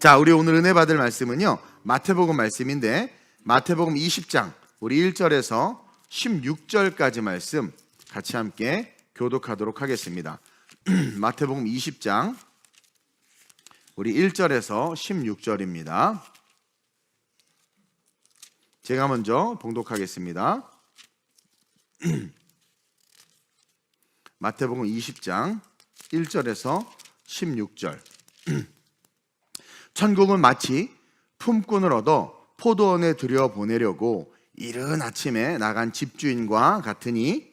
자, 우리 오늘 은혜 받을 말씀은요, 마태복음 말씀인데 마태복음 20장 우리 1절에서 16절까지 말씀 같이 함께 교독하도록 하겠습니다. 마태복음 20장 우리 1절에서 16절입니다. 제가 먼저 봉독하겠습니다. 마태복음 20장 1절에서 16절. 천국은 마치 품꾼을 얻어 포도원에 들여보내려고 이른 아침에 나간 집주인과 같으니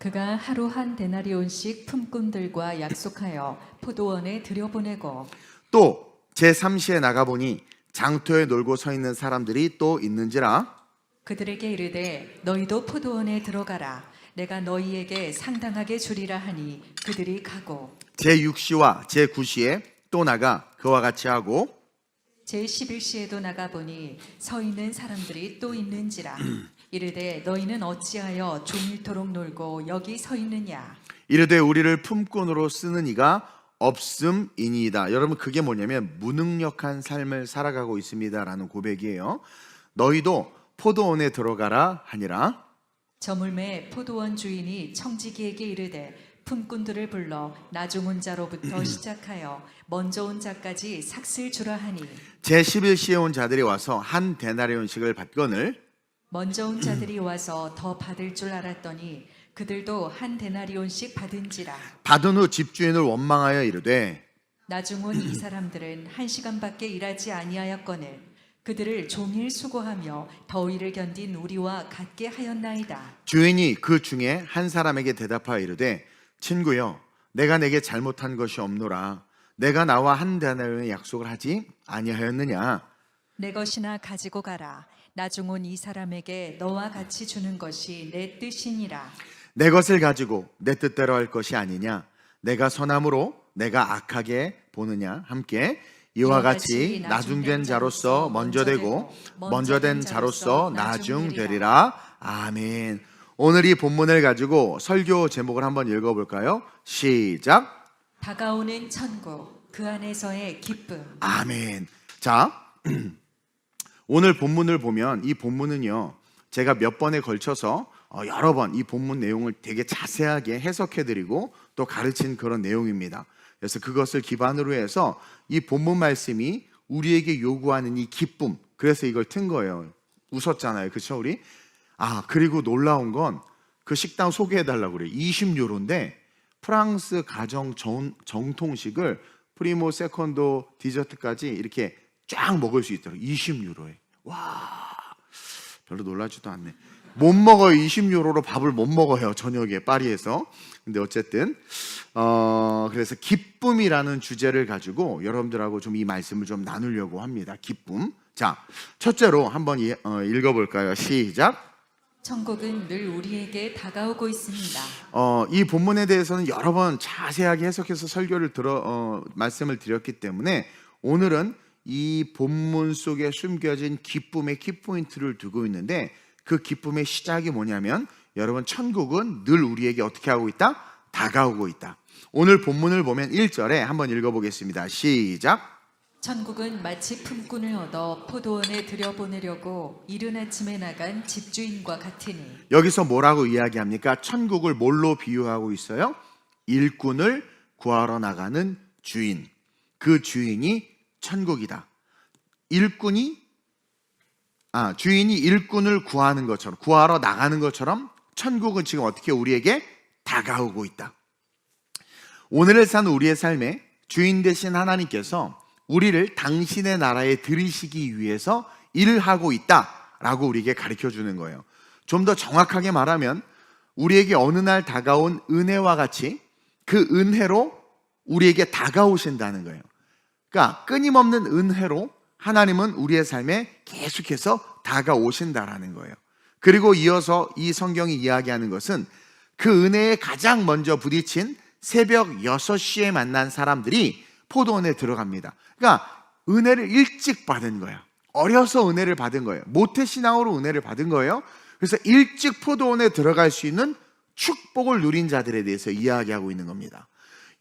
그가 하루 한 데나리온씩 품꾼들과 약속하여 포도원에 들여보내고 또 제3시에 나가보니 장터에 놀고 서 있는 사람들이 또 있는지라 그들에게 이르되 너희도 포도원에 들어가라. 내가 너희에게 상당하게 주리라 하니 그들이 가고 제6시와 제9시에 또 나가 그와 같이 하고 제11시에도 나가보니 서 있는 사람들이 또 있는지라. 이르되 너희는 어찌하여 종일토록 놀고 여기 서 있느냐. 이르되 우리를 품꾼으로 쓰는 이가 없음이니이다. 여러분, 그게 뭐냐면 무능력한 삶을 살아가고 있습니다라는 고백이에요. 너희도 포도원에 들어가라 하니라. 저물매 포도원 주인이 청지기에게 이르되 품꾼들을 불러 나중 온 자로부터 시작하여 먼저 온 자까지 삭슬 주라 하니 제11시에 온 자들이 와서 한 데나리온씩을 받거늘 먼저 온 자들이 와서 더 받을 줄 알았더니 그들도 한 데나리온씩 받은지라. 받은 후 집주인을 원망하여 이르되 나중 온 이 사람들은 1시간밖에 일하지 아니하였거늘 그들을 종일 수고하며 더위를 견딘 우리와 같게 하였나이다. 주인이 그 중에 한 사람에게 대답하여 이르되 친구여, 내가 내게 잘못한 것이 없노라. 내가 나와 한 데나리온의 약속을 하지 아니하였느냐. 내 것이나 가지고 가라. 나중 온 이 사람에게 너와 같이 주는 것이 내 뜻이니라. 내 것을 가지고 내 뜻대로 할 것이 아니냐. 내가 선함으로 내가 악하게 보느냐. 함께 이와 같이 나중된 자로서 먼저 되고 먼저 된 자로서 나중되리라. 아멘. 오늘 이 본문을 가지고 설교 제목을 한번 읽어볼까요? 시작. 다가오는 천국, 그 안에서의 기쁨. 아멘. 자, 오늘 본문을 보면 이 본문은요, 제가 몇 번에 걸쳐서 여러 번 이 본문 내용을 되게 자세하게 해석해드리고 또 가르친 그런 내용입니다. 그래서 그것을 기반으로 해서 이 본문 말씀이 우리에게 요구하는 이 기쁨, 그래서 이걸 튼 거예요. 웃었잖아요, 그렇죠 우리? 그리고 놀라운 건 그 식당 소개해달라고 그래요. 20유로인데 프랑스 가정 정통식을 프리모, 세컨도, 디저트까지 이렇게 쫙 먹을 수 있더라고요. 20유로에. 와, 별로 놀라지도 않네. 못 먹어요. 20유로로 밥을 못 먹어요, 저녁에 파리에서. 근데 어쨌든 그래서 기쁨이라는 주제를 가지고 여러분들하고 좀 이 말씀을 좀 나누려고 합니다. 기쁨. 자, 첫째로 한번 읽어볼까요? 시작. 천국은 늘 우리에게 다가오고 있습니다. 이 본문에 대해서는 여러 번 자세하게 해석해서 설교를 말씀을 드렸기 때문에 오늘은 이 본문 속에 숨겨진 기쁨의 키포인트를 두고 있는데, 그 기쁨의 시작이 뭐냐면 여러분, 천국은 늘 우리에게 어떻게 하고 있다? 다가오고 있다. 오늘 본문을 보면 1절에 한번 읽어보겠습니다. 시작. 천국은 마치 품꾼을 얻어 포도원에 들여보내려고 이른 아침에 나간 집주인과 같으니. 여기서 뭐라고 이야기합니까? 천국을 뭘로 비유하고 있어요? 일꾼을 구하러 나가는 주인. 그 주인이 천국이다. 주인이 일꾼을 구하는 것처럼, 구하러 나가는 것처럼 천국은 지금 어떻게 우리에게 다가오고 있다. 오늘을 사는 우리의 삶에 주인 되신 하나님께서 우리를 당신의 나라에 들이시기 위해서 일을 하고 있다라고 우리에게 가르쳐 주는 거예요. 좀 더 정확하게 말하면 우리에게 어느 날 다가온 은혜와 같이 그 은혜로 우리에게 다가오신다는 거예요. 그러니까 끊임없는 은혜로 하나님은 우리의 삶에 계속해서 다가오신다라는 거예요. 그리고 이어서 이 성경이 이야기하는 것은 그 은혜에 가장 먼저 부딪힌 새벽 6시에 만난 사람들이 포도원에 들어갑니다. 그러니까 은혜를 일찍 받은 거예요. 어려서 은혜를 받은 거예요. 모태신앙으로 은혜를 받은 거예요. 그래서 일찍 포도원에 들어갈 수 있는 축복을 누린 자들에 대해서 이야기하고 있는 겁니다.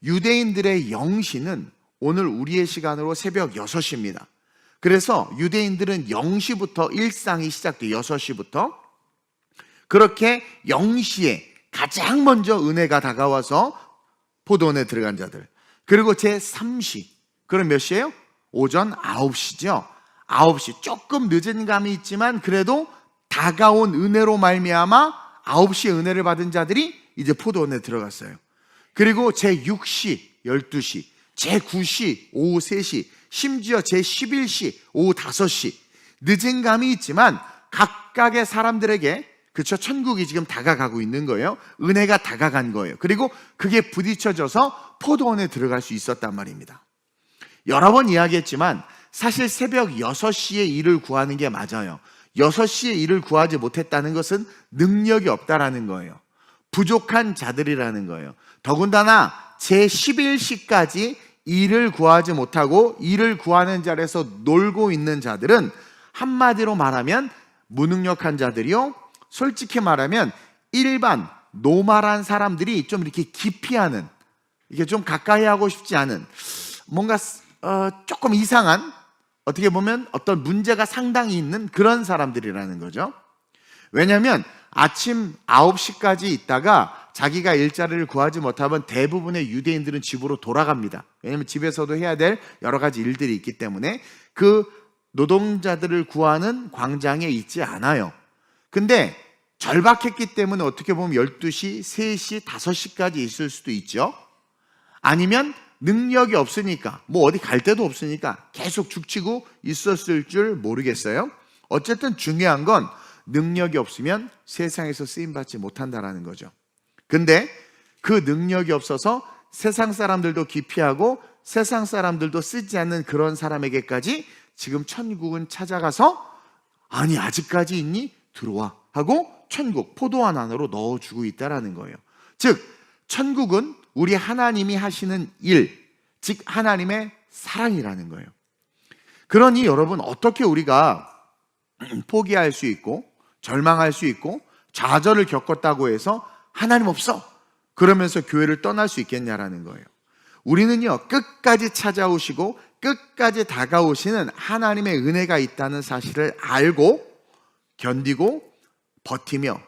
유대인들의 영신은 오늘 우리의 시간으로 새벽 6시입니다. 그래서 유대인들은 0시부터 일상이 시작돼요. 6시부터. 그렇게 0시에 가장 먼저 은혜가 다가와서 포도원에 들어간 자들. 그리고 제3시. 그럼 몇 시예요? 오전 9시죠. 9시. 조금 늦은 감이 있지만 그래도 다가온 은혜로 말미암아 9시에 은혜를 받은 자들이 이제 포도원에 들어갔어요. 그리고 제6시, 12시, 제9시, 오후 3시, 심지어 제11시, 오후 5시. 늦은 감이 있지만 각각의 사람들에게 그렇죠. 천국이 지금 다가가고 있는 거예요. 은혜가 다가간 거예요. 그리고 그게 부딪혀져서 포도원에 들어갈 수 있었단 말입니다. 여러 번 이야기했지만 사실 새벽 6시에 일을 구하는 게 맞아요. 6시에 일을 구하지 못했다는 것은 능력이 없다라는 거예요. 부족한 자들이라는 거예요. 더군다나 제11시까지 일을 구하지 못하고 일을 구하는 자리에서 놀고 있는 자들은 한마디로 말하면 무능력한 자들이요. 솔직히 말하면 일반 노말한 사람들이 좀 이렇게 기피하는, 이게 좀 가까이 하고 싶지 않은, 뭔가 조금 이상한, 어떻게 보면 어떤 문제가 상당히 있는 그런 사람들이라는 거죠. 왜냐하면 아침 9시까지 있다가 자기가 일자리를 구하지 못하면 대부분의 유대인들은 집으로 돌아갑니다. 왜냐하면 집에서도 해야 될 여러 가지 일들이 있기 때문에 그 노동자들을 구하는 광장에 있지 않아요. 근데 절박했기 때문에 어떻게 보면 12시, 3시, 5시까지 있을 수도 있죠. 아니면 능력이 없으니까, 뭐 어디 갈 데도 없으니까 계속 죽치고 있었을 줄 모르겠어요. 어쨌든 중요한 건 능력이 없으면 세상에서 쓰임받지 못한다는 거죠. 근데 그 능력이 없어서 세상 사람들도 기피하고 세상 사람들도 쓰지 않는 그런 사람에게까지 지금 천국은 찾아가서, 아니 아직까지 있니? 들어와 하고 천국 포도원 안으로 넣어주고 있다는 거예요. 즉 천국은 우리 하나님이 하시는 일, 즉 하나님의 사랑이라는 거예요. 그러니 여러분, 어떻게 우리가 포기할 수 있고 절망할 수 있고 좌절을 겪었다고 해서 하나님 없어 그러면서 교회를 떠날 수 있겠냐라는 거예요. 우리는요, 끝까지 찾아오시고 끝까지 다가오시는 하나님의 은혜가 있다는 사실을 알고 견디고 버티며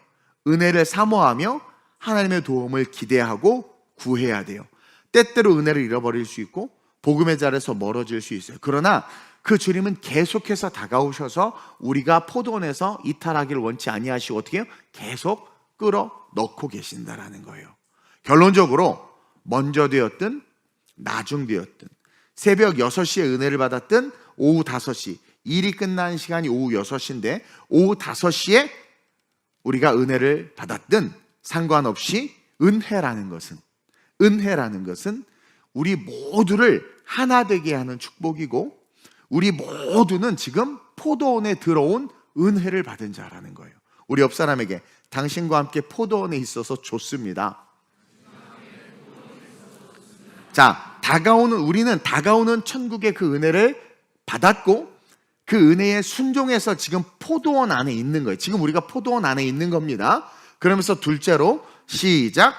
은혜를 사모하며 하나님의 도움을 기대하고 구해야 돼요. 때때로 은혜를 잃어버릴 수 있고 복음의 자리에서 멀어질 수 있어요. 그러나 그 주님은 계속해서 다가오셔서 우리가 포도원에서 이탈하기를 원치 아니하시고 어떻게 해요? 계속 끌어넣고 계신다라는 거예요. 결론적으로 먼저 되었든 나중 되었든 새벽 6시에 은혜를 받았든 오후 5시, 일이 끝난 시간이 오후 6시인데 오후 5시에 우리가 은혜를 받았든 상관없이 은혜라는 것은 우리 모두를 하나 되게 하는 축복이고 우리 모두는 지금 포도원에 들어온 은혜를 받은 자라는 거예요. 우리 옆 사람에게 당신과 함께 포도원에 있어서 좋습니다. 자, 우리는 다가오는 천국의 그 은혜를 받았고 그 은혜에 순종해서 지금 포도원 안에 있는 거예요. 지금 우리가 포도원 안에 있는 겁니다. 그러면서 둘째로 시작.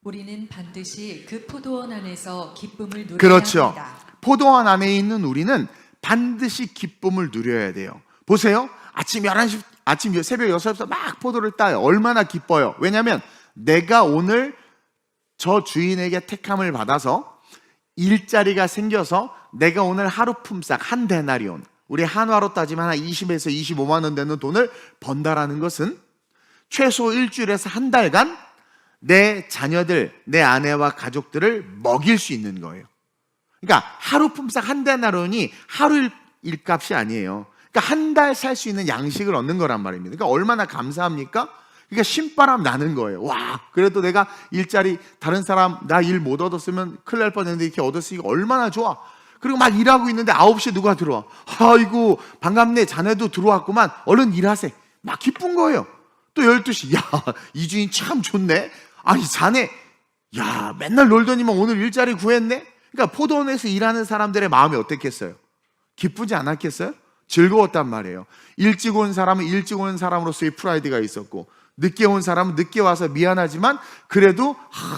우리는 반드시 그 포도원 안에서 기쁨을 누려야 그렇죠. 합니다. 포도원 안에 있는 우리는 반드시 기쁨을 누려야 돼요. 보세요. 아침 11시, 새벽 6시부터 막 포도를 따요. 얼마나 기뻐요. 왜냐하면 내가 오늘 저 주인에게 택함을 받아서 일자리가 생겨서 내가 오늘 하루 품삯 한 데나리온, 우리 한화로 따지면 한 20에서 25만 원 되는 돈을 번다라는 것은 최소 일주일에서 한 달간 내 자녀들, 내 아내와 가족들을 먹일 수 있는 거예요. 그러니까 하루 품삯 한 데나리온이 하루 일값이 아니에요. 그러니까 한 달 살 수 있는 양식을 얻는 거란 말입니다. 그러니까 얼마나 감사합니까? 그러니까 신바람 나는 거예요. 와, 그래도 내가 일자리, 다른 사람 나 일 못 얻었으면 큰일 날 뻔했는데 이렇게 얻었으니까 얼마나 좋아. 그리고 막 일하고 있는데 9시에 누가 들어와. 아이고 반갑네, 자네도 들어왔구만, 얼른 일하세. 막 기쁜 거예요. 또 12시, 야, 이 주인 참 좋네. 아니 자네, 야, 맨날 놀더니만 오늘 일자리 구했네. 그러니까 포도원에서 일하는 사람들의 마음이 어땠겠어요? 기쁘지 않았겠어요? 즐거웠단 말이에요. 일찍 온 사람은 일찍 온 사람으로서의 프라이드가 있었고, 늦게 온 사람은 늦게 와서 미안하지만 그래도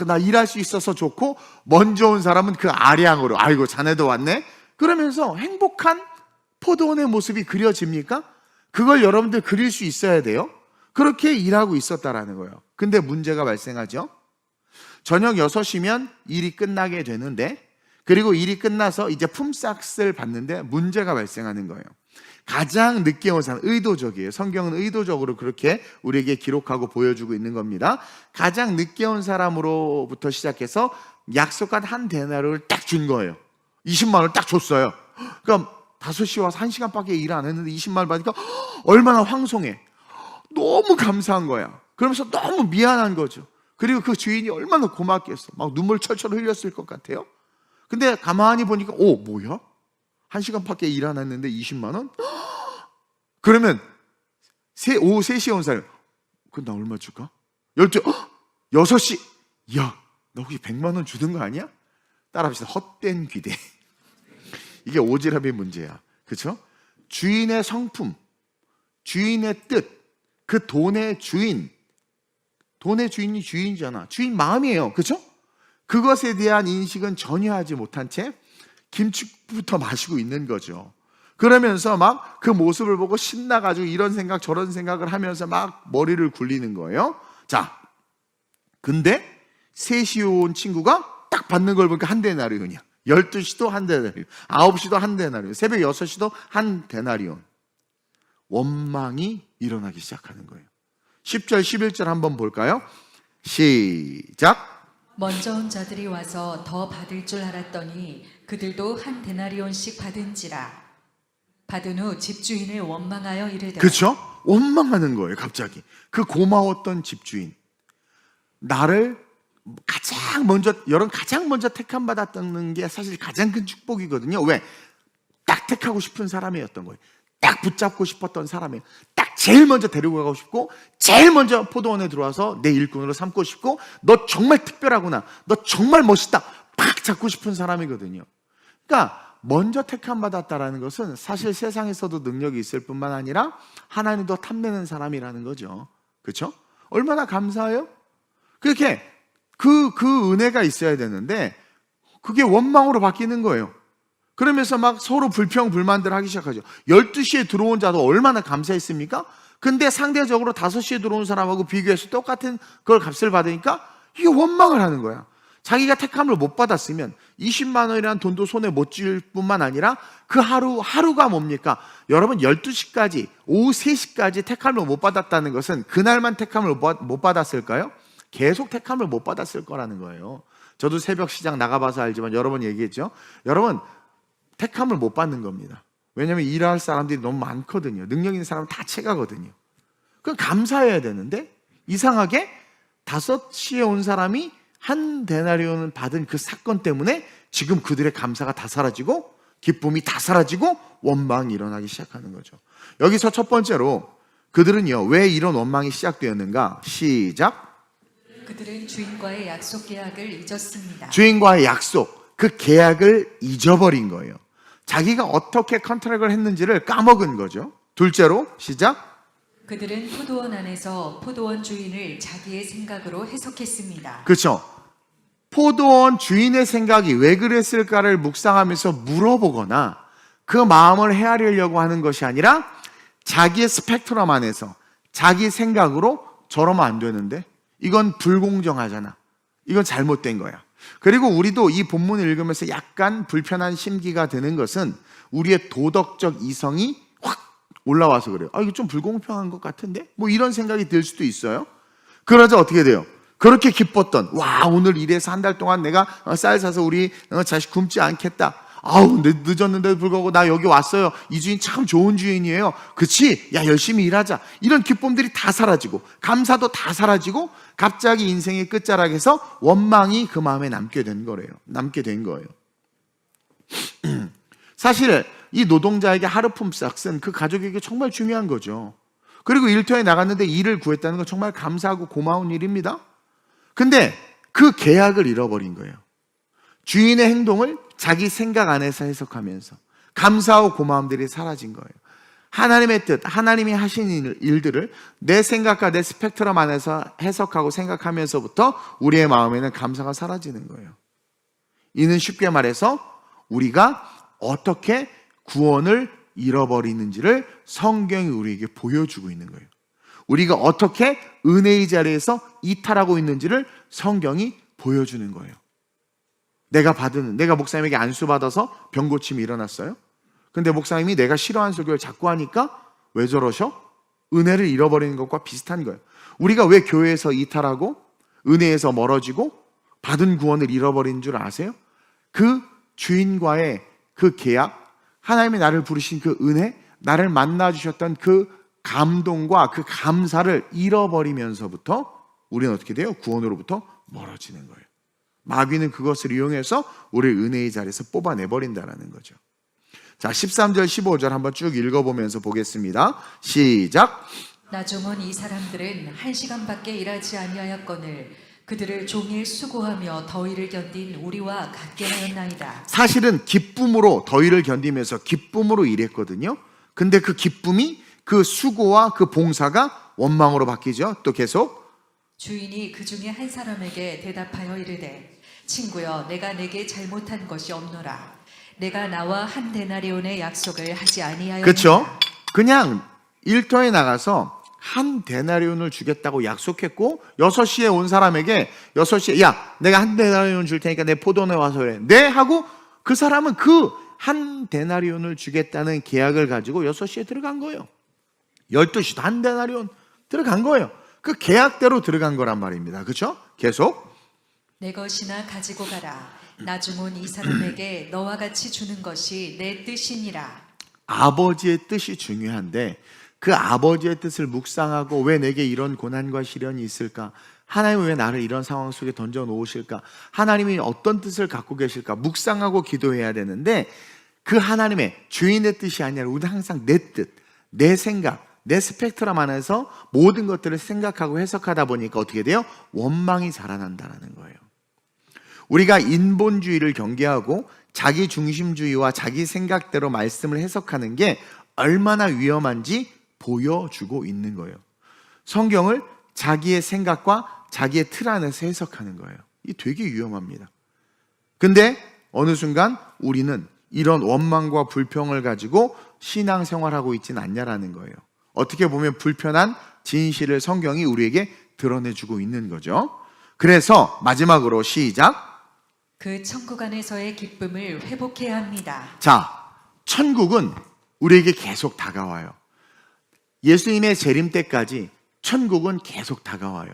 나 일할 수 있어서 좋고, 먼저 온 사람은 그 아량으로 아이고 자네도 왔네 그러면서 행복한 포도원의 모습이 그려집니까? 그걸 여러분들 그릴 수 있어야 돼요. 그렇게 일하고 있었다라는 거예요. 근데 문제가 발생하죠. 저녁 6시면 일이 끝나게 되는데, 그리고 일이 끝나서 이제 품삯을 받는데 문제가 발생하는 거예요. 가장 늦게 온 사람, 의도적이에요. 성경은 의도적으로 그렇게 우리에게 기록하고 보여주고 있는 겁니다. 가장 늦게 온 사람으로부터 시작해서 약속한 한 데나리온을 딱 준 거예요. 20만 원을 딱 줬어요. 그러니까 5시 와서 1시간밖에 일 안 했는데 20만 원 받으니까 얼마나 황송해. 너무 감사한 거야. 그러면서 너무 미안한 거죠. 그리고 그 주인이 얼마나 고맙겠어. 막 눈물 철철 흘렸을 것 같아요. 근데 가만히 보니까 뭐야? 1시간밖에 일 안 했는데 20만 원? 그러면 오후 3시에 온 사람, 그럼 나 얼마 줄까? 6시, 야, 너 혹시 100만 원 주는 거 아니야? 따라합시다. 헛된 기대. 이게 오지랖의 문제야. 그렇죠? 주인의 성품, 주인의 뜻, 그 돈의 주인이 주인이잖아. 주인 마음이에요. 그렇죠? 그것에 대한 인식은 전혀 하지 못한 채 김치부터 마시고 있는 거죠. 그러면서 막 그 모습을 보고 신나가지고 이런 생각 저런 생각을 하면서 막 머리를 굴리는 거예요. 자, 근데 3시에 온 친구가 딱 받는 걸 보니까 한 데나리온이야. 12시도 한 데나리온, 9시도 한 데나리온, 새벽 6시도 한 데나리온. 원망이 일어나기 시작하는 거예요. 10절 11절 한번 볼까요? 시작. 먼저 온 자들이 와서 더 받을 줄 알았더니 그들도 한 데나리온씩 받은지라. 받은 후 집주인을 원망하여 이르되. 그렇죠? 원망하는 거예요. 갑자기 그 고마웠던 집주인, 나를 가장 먼저 택함 받았다는 게 사실 가장 큰 축복이거든요. 왜? 딱 택하고 싶은 사람이었던 거예요. 딱 붙잡고 싶었던 사람이에요. 딱 제일 먼저 데리고 가고 싶고, 제일 먼저 포도원에 들어와서 내 일꾼으로 삼고 싶고, 너 정말 특별하구나, 너 정말 멋있다, 팍 잡고 싶은 사람이거든요. 그러니까 먼저 택함 받았다라는 것은 사실 세상에서도 능력이 있을 뿐만 아니라 하나님도 탐내는 사람이라는 거죠. 그렇죠? 얼마나 감사해요? 그렇게 그 은혜가 있어야 되는데 그게 원망으로 바뀌는 거예요. 그러면서 막 서로 불평불만들 하기 시작하죠. 12시에 들어온 자도 얼마나 감사했습니까? 근데 상대적으로 5시에 들어온 사람하고 비교해서 똑같은 그걸 값을 받으니까 이게 원망을 하는 거야. 자기가 택함을 못 받았으면 20만 원이라는 돈도 손에 못 쥘 뿐만 아니라 그 하루가 뭡니까? 여러분 12시까지, 오후 3시까지 택함을 못 받았다는 것은 그날만 택함을 못 받았을까요? 계속 택함을 못 받았을 거라는 거예요. 저도 새벽 시장 나가봐서 알지만 여러 번 얘기했죠. 여러분, 택함을 못 받는 겁니다. 왜냐하면 일할 사람들이 너무 많거든요. 능력 있는 사람은 다 채가거든요. 그럼 감사해야 되는데 이상하게 5시에 온 사람이 한 데나리온을 받은 그 사건 때문에 지금 그들의 감사가 다 사라지고 기쁨이 다 사라지고 원망이 일어나기 시작하는 거죠. 여기서 첫 번째로 그들은요, 왜 이런 원망이 시작되었는가? 시작. 그들은 주인과의 약속 계약을 잊었습니다. 주인과의 약속, 그 계약을 잊어버린 거예요. 자기가 어떻게 컨트랙을 했는지를 까먹은 거죠. 둘째로 시작. 그들은 포도원 안에서 포도원 주인을 자기의 생각으로 해석했습니다. 그렇죠. 포도원 주인의 생각이 왜 그랬을까를 묵상하면서 물어보거나 그 마음을 헤아리려고 하는 것이 아니라 자기의 스펙트럼 안에서 자기 생각으로 저러면 안 되는데, 이건 불공정하잖아, 이건 잘못된 거야. 그리고 우리도 이 본문을 읽으면서 약간 불편한 심기가 드는 것은 우리의 도덕적 이성이 확 올라와서 그래요. 이거 좀 불공평한 것 같은데? 뭐 이런 생각이 들 수도 있어요. 그러자 어떻게 돼요? 그렇게 기뻤던, 와, 오늘 일해서 한 달 동안 내가 쌀 사서 우리 자식 굶지 않겠다. 늦었는데도 불구하고 나 여기 왔어요. 이 주인 참 좋은 주인이에요. 그치? 야, 열심히 일하자. 이런 기쁨들이 다 사라지고 감사도 다 사라지고 갑자기 인생의 끝자락에서 원망이 그 마음에 남게 된 거예요. 사실 이 노동자에게 하루 품삯은 그 가족에게 정말 중요한 거죠. 그리고 일터에 나갔는데 일을 구했다는 건 정말 감사하고 고마운 일입니다. 근데 그 계약을 잃어버린 거예요. 주인의 행동을 자기 생각 안에서 해석하면서 감사하고 고마움들이 사라진 거예요. 하나님의 뜻, 하나님이 하신 일들을 내 생각과 내 스펙트럼 안에서 해석하고 생각하면서부터 우리의 마음에는 감사가 사라지는 거예요. 이는 쉽게 말해서 우리가 어떻게 구원을 잃어버리는지를 성경이 우리에게 보여주고 있는 거예요. 우리가 어떻게 은혜의 자리에서 이탈하고 있는지를 성경이 보여주는 거예요. 내가 목사님에게 안수받아서 병고침이 일어났어요. 근데 목사님이 내가 싫어하는 설교를 자꾸 하니까 왜 저러셔? 은혜를 잃어버리는 것과 비슷한 거예요. 우리가 왜 교회에서 이탈하고 은혜에서 멀어지고 받은 구원을 잃어버리는 줄 아세요? 그 주인과의 그 계약, 하나님이 나를 부르신 그 은혜, 나를 만나주셨던 그 감동과 그 감사를 잃어버리면서부터 우리는 어떻게 돼요? 구원으로부터 멀어지는 거예요. 마귀는 그것을 이용해서 우리를 은혜의 자리에서 뽑아내버린다는 거죠. 자, 13절 15절 한번 쭉 읽어보면서 보겠습니다. 시작. 나중은 이 사람들은 1시간밖에 일하지 아니하였거늘 그들을 종일 수고하며 더위를 견딘 우리와 같게 하였나이다. 사실은 기쁨으로 더위를 견디면서 기쁨으로 일했거든요. 근데 그 기쁨이 그 수고와 그 봉사가 원망으로 바뀌죠. 또 계속 주인이 그 중에 한 사람에게 대답하여 이르되 친구여 내가 내게 잘못한 것이 없노라. 내가 나와 한 데나리온의 약속을 하지 아니하였노라. 그렇죠. 그냥 일터에 나가서 한 데나리온을 주겠다고 약속했고 6시에 온 사람에게 6시에 야 내가 한 데나리온 줄 테니까 내 포도원에 와서 그래. 네 하고 그 사람은 그 한 데나리온을 주겠다는 계약을 가지고 6시에 들어간 거예요. 12시도 한 데나리온 들어간 거예요. 그 계약대로 들어간 거란 말입니다. 그렇죠? 계속 내 것이나 가지고 가라. 나중은 이 사람에게 너와 같이 주는 것이 내 뜻이니라. 아버지의 뜻이 중요한데 그 아버지의 뜻을 묵상하고 왜 내게 이런 고난과 시련이 있을까? 하나님은 왜 나를 이런 상황 속에 던져 놓으실까? 하나님이 어떤 뜻을 갖고 계실까? 묵상하고 기도해야 되는데 그 하나님의 주인의 뜻이 아니라 우리는 항상 내 뜻, 내 생각, 내 스펙트럼 안에서 모든 것들을 생각하고 해석하다 보니까 어떻게 돼요? 원망이 자라난다는 거예요. 우리가 인본주의를 경계하고 자기 중심주의와 자기 생각대로 말씀을 해석하는 게 얼마나 위험한지 보여주고 있는 거예요. 성경을 자기의 생각과 자기의 틀 안에서 해석하는 거예요. 이 되게 위험합니다. 근데 어느 순간 우리는 이런 원망과 불평을 가지고 신앙생활하고 있지는 않냐라는 거예요. 어떻게 보면 불편한 진실을 성경이 우리에게 드러내주고 있는 거죠. 그래서 마지막으로 시작. 그 천국 안에서의 기쁨을 회복해야 합니다. 자, 천국은 우리에게 계속 다가와요. 예수님의 재림 때까지 천국은 계속 다가와요.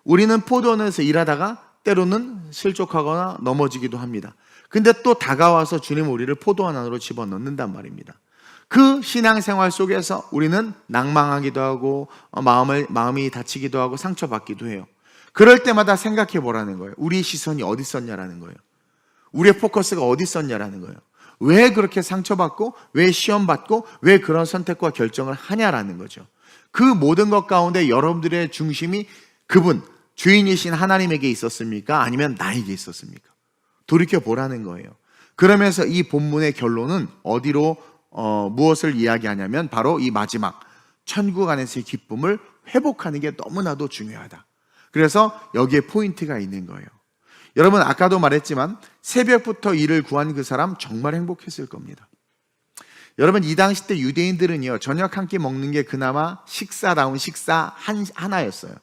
우리는 포도원에서 일하다가 때로는 실족하거나 넘어지기도 합니다. 근데 또 다가와서 주님 우리를 포도원 안으로 집어넣는단 말입니다. 그 신앙생활 속에서 우리는 낭망하기도 하고 마음이 다치기도 하고 상처받기도 해요. 그럴 때마다 생각해 보라는 거예요. 우리의 시선이 어디 있었냐라는 거예요. 우리의 포커스가 어디 있었냐라는 거예요. 왜 그렇게 상처받고 왜 시험받고 왜 그런 선택과 결정을 하냐라는 거죠. 그 모든 것 가운데 여러분들의 중심이 그분 주인이신 하나님에게 있었습니까? 아니면 나에게 있었습니까? 돌이켜 보라는 거예요. 그러면서 이 본문의 결론은 어디로 무엇을 이야기하냐면 바로 이 마지막 천국 안에서의 기쁨을 회복하는 게 너무나도 중요하다. 그래서 여기에 포인트가 있는 거예요. 여러분 아까도 말했지만 새벽부터 이를 구한 그 사람 정말 행복했을 겁니다. 여러분 이 당시 때 유대인들은요 저녁 한 끼 먹는 게 그나마 식사다운 식사 하나였어요.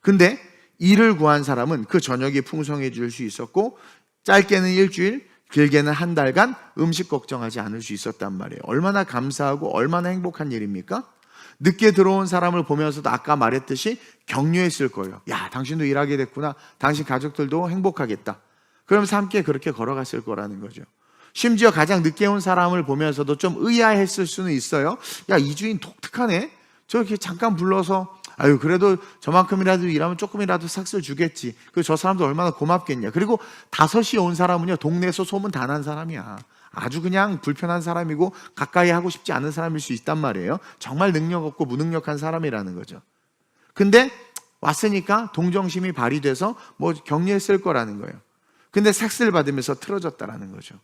근데 이를 구한 사람은 그 저녁이 풍성해질 수 있었고 짧게는 일주일 길게는 한 달간 음식 걱정하지 않을 수 있었단 말이에요. 얼마나 감사하고 얼마나 행복한 일입니까? 늦게 들어온 사람을 보면서도 아까 말했듯이 격려했을 거예요. 야, 당신도 일하게 됐구나. 당신 가족들도 행복하겠다. 그러면서 함께 그렇게 걸어갔을 거라는 거죠. 심지어 가장 늦게 온 사람을 보면서도 좀 의아했을 수는 있어요. 야, 이 주인 독특하네. 저렇게 잠깐 불러서 아유 그래도 저만큼이라도 일하면 조금이라도 삭슬 주겠지. 그리고 저 사람도 얼마나 고맙겠냐. 그리고 5시에 온 사람은요 동네에서 소문 다 난 사람이야. 아주 그냥 불편한 사람이고 가까이 하고 싶지 않은 사람일 수 있단 말이에요. 정말 능력 없고 무능력한 사람이라는 거죠. 근데 왔으니까 동정심이 발휘돼서 뭐 격려했을 거라는 거예요. 근데 삭슬 받으면서 틀어졌다라는 거죠.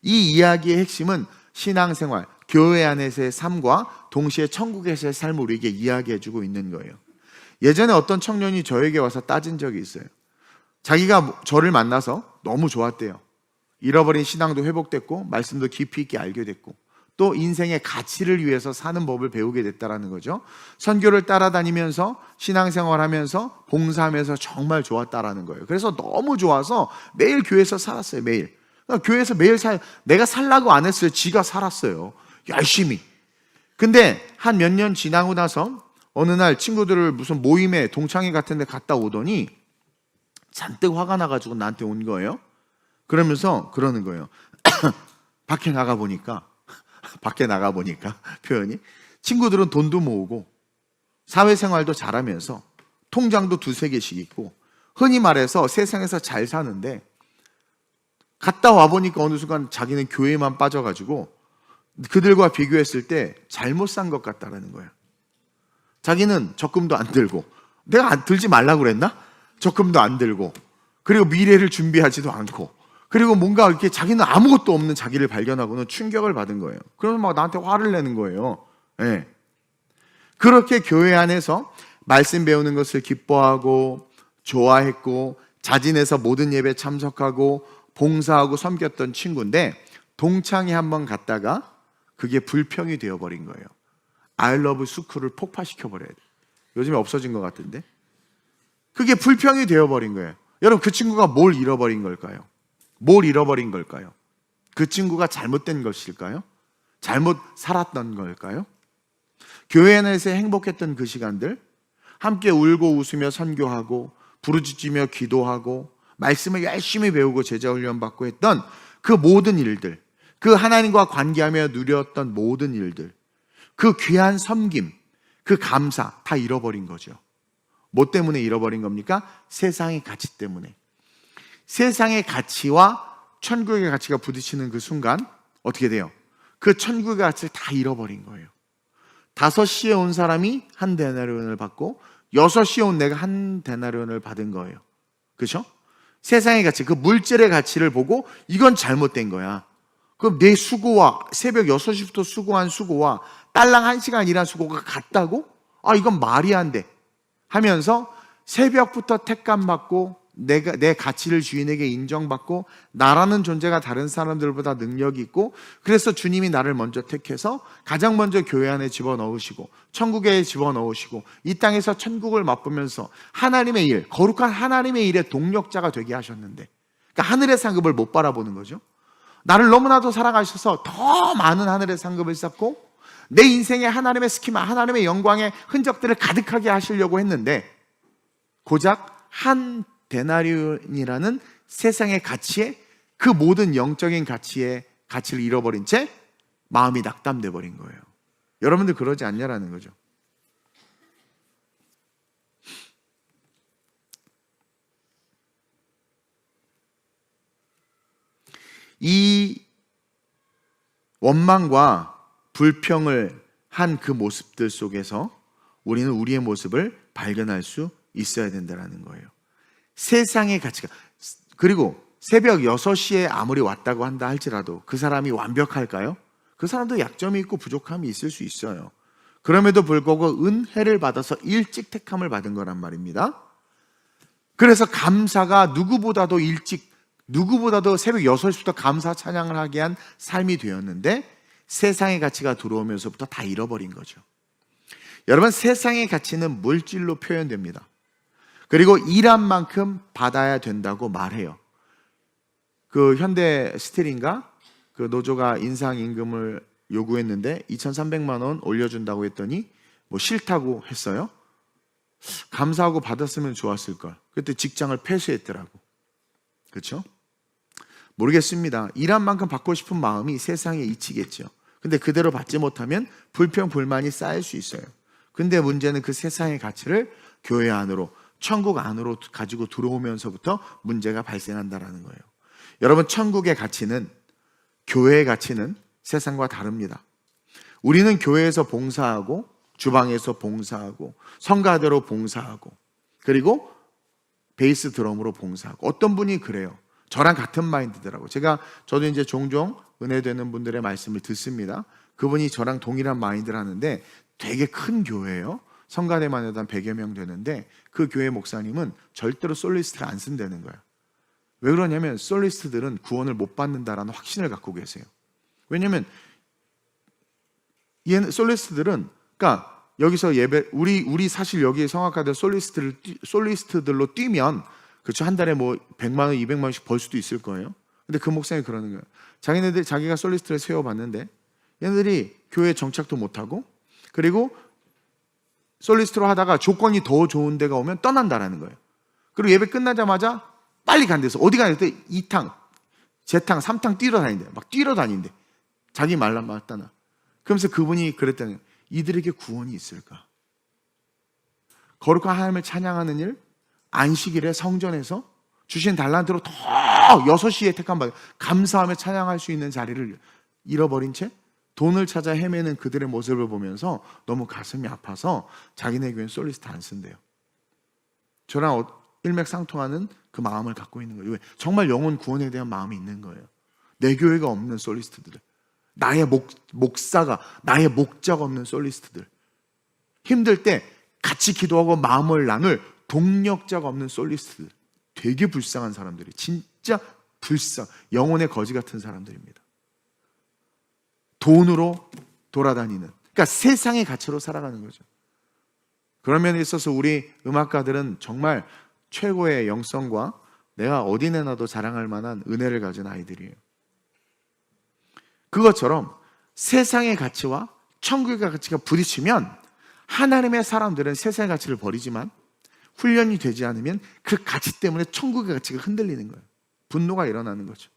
이 이야기의 핵심은 신앙생활, 교회 안에서의 삶과 동시에 천국에서의 삶을 우리에게 이야기해 주고 있는 거예요. 예전에 어떤 청년이 저에게 와서 따진 적이 있어요. 자기가 저를 만나서 너무 좋았대요. 잃어버린 신앙도 회복됐고 말씀도 깊이 있게 알게 됐고 또 인생의 가치를 위해서 사는 법을 배우게 됐다라는 거죠. 선교를 따라다니면서 신앙생활하면서 봉사하면서 정말 좋았다라는 거예요. 그래서 너무 좋아서 매일 교회에서 살았어요. 매일. 그러니까 교회에서 매일 내가 살라고 안 했어요. 지가 살았어요. 열심히. 근데 한 몇 년 지나고 나서 어느 날 친구들을 무슨 모임에 동창회 같은 데 갔다 오더니 잔뜩 화가 나가지고 나한테 온 거예요. 그러면서 그러는 거예요. 밖에 나가 보니까 표현이 친구들은 돈도 모으고 사회생활도 잘하면서 통장도 2-3개씩 있고 흔히 말해서 세상에서 잘 사는데 갔다 와보니까 어느 순간 자기는 교회만 빠져가지고 그들과 비교했을 때 잘못 산 것 같다라는 거예요. 자기는 적금도 안 들고 내가 들지 말라고 그랬나? 적금도 안 들고 그리고 미래를 준비하지도 않고 그리고 뭔가 이렇게 자기는 아무것도 없는 자기를 발견하고는 충격을 받은 거예요. 그러면 막 나한테 화를 내는 거예요. 네. 그렇게 교회 안에서 말씀 배우는 것을 기뻐하고 좋아했고 자진해서 모든 예배 참석하고 봉사하고 섬겼던 친구인데 동창회 한번 갔다가 그게 불평이 되어버린 거예요. I love 스쿨을 폭파시켜버려야 돼. 요즘에 없어진 것 같은데 그게 불평이 되어버린 거예요. 여러분 그 친구가 뭘 잃어버린 걸까요? 뭘 잃어버린 걸까요? 그 친구가 잘못된 것일까요? 잘못 살았던 걸까요? 교회 안에서 행복했던 그 시간들 함께 울고 웃으며 선교하고 부르짖으며 기도하고 말씀을 열심히 배우고 제자 훈련 받고 했던 그 모든 일들 그 하나님과 관계하며 누렸던 모든 일들 그 귀한 섬김 그 감사 다 잃어버린 거죠. 뭐 때문에 잃어버린 겁니까? 세상의 가치 때문에. 세상의 가치와 천국의 가치가 부딪히는 그 순간 어떻게 돼요? 그 천국의 가치를 다 잃어버린 거예요. 5시에 온 사람이 1데나리온을 받고 6시에 온 내가 1데나리온을 받은 거예요. 그렇죠? 세상의 가치, 그 물질의 가치를 보고 이건 잘못된 거야. 그럼 내 수고와 새벽 6시부터 수고한 수고와 딸랑 1시간 일한 수고가 같다고? 아 이건 말이 안 돼 하면서 새벽부터 택감 받고 내 가치를 주인에게 인정받고 나라는 존재가 다른 사람들보다 능력이 있고 그래서 주님이 나를 먼저 택해서 가장 먼저 교회 안에 집어넣으시고 천국에 집어넣으시고 이 땅에서 천국을 맛보면서 하나님의 일, 거룩한 하나님의 일의 동력자가 되게 하셨는데 그러니까 하늘의 상급을 못 바라보는 거죠. 나를 너무나도 사랑하셔서 더 많은 하늘의 상급을 쌓고 내 인생에 하나님의 스키마, 하나님의 영광의 흔적들을 가득하게 하시려고 했는데 고작 1데나리온이라는 세상의 가치에 그 모든 영적인 가치를 잃어버린 채 마음이 낙담돼 버린 거예요. 여러분들 그러지 않냐라는 거죠. 이 원망과 불평을 한 그 모습들 속에서 우리는 우리의 모습을 발견할 수 있어야 된다는 거예요. 세상의 가치가 그리고 새벽 6시에 아무리 왔다고 한다 할지라도 그 사람이 완벽할까요? 그 사람도 약점이 있고 부족함이 있을 수 있어요. 그럼에도 불구하고 은혜를 받아서 일찍 택함을 받은 거란 말입니다. 그래서 감사가 누구보다도 새벽 6시부터 감사 찬양을 하게 한 삶이 되었는데 세상의 가치가 들어오면서부터 다 잃어버린 거죠. 여러분 세상의 가치는 물질로 표현됩니다. 그리고 일한 만큼 받아야 된다고 말해요. 그 현대 스틸인가 그 노조가 인상 임금을 요구했는데 2,300만 원 올려준다고 했더니 뭐 싫다고 했어요. 감사하고 받았으면 좋았을 걸. 그때 직장을 폐쇄했더라고. 그렇죠? 모르겠습니다. 일한 만큼 받고 싶은 마음이 세상에 이치겠죠. 근데 그대로 받지 못하면 불평 불만이 쌓일 수 있어요. 근데 문제는 그 세상의 가치를 교회 안으로 천국 안으로 가지고 들어오면서부터 문제가 발생한다라는 거예요. 여러분 천국의 가치는 교회의 가치는 세상과 다릅니다. 우리는 교회에서 봉사하고 주방에서 봉사하고 성가대로 봉사하고 그리고 베이스 드럼으로 봉사하고 어떤 분이 그래요. 저랑 같은 마인드더라고. 저도 이제 종종 은혜되는 분들의 말씀을 듣습니다. 그분이 저랑 동일한 마인드를 하는데 되게 큰 교회예요. 성가대만 해도 한 100여 명 되는데 그 교회 목사님은 절대로 솔리스트를 안 쓴다는 거예요. 왜 그러냐면 솔리스트들은 구원을 못 받는다라는 확신을 갖고 계세요. 왜냐면 솔리스트들은, 그러니까 여기서 우리 사실 여기에 성악가들 솔리스트들로 뛰면, 그렇죠, 한 달에 뭐 100만 원, 200만 원씩 벌 수도 있을 거예요. 근데 그 목사님이 그러는 거예요. 자기가 솔리스트를 세워봤는데 얘네들이 교회 정착도 못하고, 그리고 솔리스트로 하다가 조건이 더 좋은 데가 오면 떠난다라는 거예요. 그리고 예배 끝나자마자 빨리 간대서 어디 가는데 2탕, 재탕, 3탕 뛰러 다닌대. 자기 말만 맞다나. 그러면서 그분이 그랬다는 거예요. 이들에게 구원이 있을까? 거룩한 하나님을 찬양하는 일, 안식일에 성전에서 주신 달란트로 더 6시에 택한 바 감사하며 찬양할 수 있는 자리를 잃어버린 채 돈을 찾아 헤매는 그들의 모습을 보면서 너무 가슴이 아파서 자기네 교회는 솔리스트 안 쓴대요. 저랑 일맥상통하는 그 마음을 갖고 있는 거예요. 왜? 정말 영혼 구원에 대한 마음이 있는 거예요. 내 교회가 없는 솔리스트들, 나의 목사가, 나의 목자가 없는 솔리스트들, 힘들 때 같이 기도하고 마음을 나눌 동력자가 없는 솔리스트들, 되게 불쌍한 사람들이, 진짜 영혼의 거지 같은 사람들입니다. 돈으로 돌아다니는, 그러니까 세상의 가치로 살아가는 거죠. 그런 면에 있어서 우리 음악가들은 정말 최고의 영성과 내가 어디 내놔도 자랑할 만한 은혜를 가진 아이들이에요. 그것처럼 세상의 가치와 천국의 가치가 부딪히면 하나님의 사람들은 세상의 가치를 버리지만 훈련이 되지 않으면 그 가치 때문에 천국의 가치가 흔들리는 거예요. 분노가 일어나는 거죠.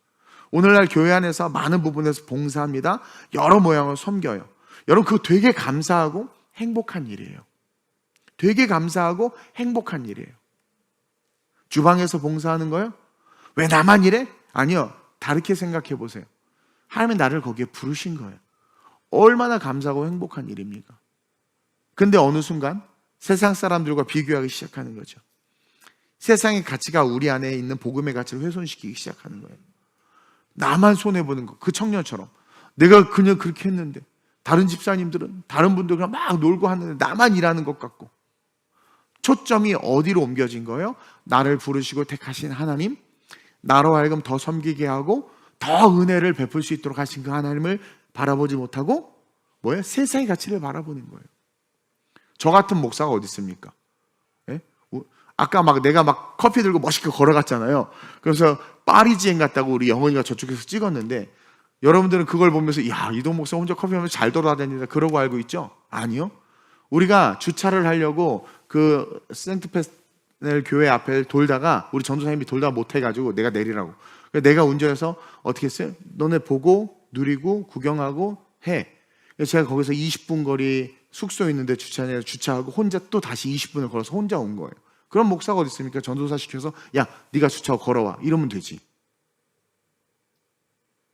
오늘날 교회 안에서 많은 부분에서 봉사합니다. 여러 모양으로 섬겨요. 여러분, 그거 되게 감사하고 행복한 일이에요. 되게 감사하고 행복한 일이에요. 주방에서 봉사하는 거요? 왜 나만 이래? 아니요. 다르게 생각해 보세요. 하나님은 나를 거기에 부르신 거예요. 얼마나 감사하고 행복한 일입니까? 근데 어느 순간 세상 사람들과 비교하기 시작하는 거죠. 세상의 가치가 우리 안에 있는 복음의 가치를 훼손시키기 시작하는 거예요. 나만 손해보는 거. 그 청년처럼 내가 그냥 그렇게 했는데 다른 집사님들은, 다른 분들은 막 놀고 하는데 나만 일하는 것 같고. 초점이 어디로 옮겨진 거예요? 나를 부르시고 택하신 하나님, 나로 하여금 더 섬기게 하고 더 은혜를 베풀 수 있도록 하신 그 하나님을 바라보지 못하고 뭐예요? 세상의 가치를 바라보는 거예요. 저 같은 목사가 어디 있습니까? 예? 아까 내가 커피 들고 멋있게 걸어갔잖아요. 그래서 파리지행 갔다고 우리 영원이가 저쪽에서 찍었는데, 여러분들은 그걸 보면서 야, 이동 목사 혼자 커피 하면서 잘 돌아다닌다 그러고 알고 있죠? 아니요. 우리가 주차를 하려고 그 센트페넬 교회 앞에 돌다가 우리 전도사님이 돌다가 못해가지고 내가 내리라고. 내가 운전해서 어떻게 했어요? 너네 보고 누리고 구경하고 해. 제가 거기서 20분 거리 숙소에 있는데 주차하고 혼자 또 다시 20분을 걸어서 혼자 온 거예요. 그런 목사가 어디 있습니까? 전도사 시켜서 야, 네가 주차하고 걸어와 이러면 되지.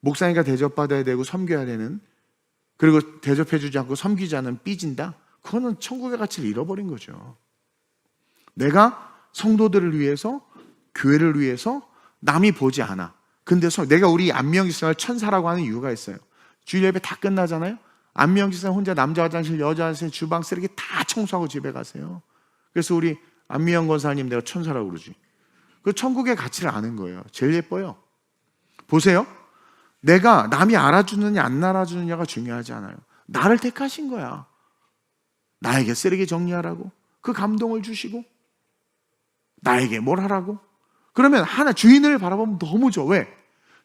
목사니까 대접받아야 되고 섬겨야 되는, 그리고 대접해주지 않고 섬기지 않으면 삐진다? 그거는 천국의 가치를 잃어버린 거죠. 내가 성도들을 위해서, 교회를 위해서 남이 보지 않아. 근데 내가 우리 안명기사를 천사라고 하는 이유가 있어요. 주일 예배 다 끝나잖아요. 안명기사 혼자 남자 화장실, 여자 화장실, 주방 쓰레기 다 청소하고 집에 가세요. 그래서 우리 안미영 권사님 내가 천사라고 그러지. 그 천국의 가치를 아는 거예요. 제일 예뻐요. 보세요. 내가 남이 알아주느냐 안 알아주느냐가 중요하지 않아요. 나를 택하신 거야. 나에게 쓰레기 정리하라고, 그 감동을 주시고 나에게 뭘 하라고. 그러면 주인을 바라보면 너무 좋아. 왜?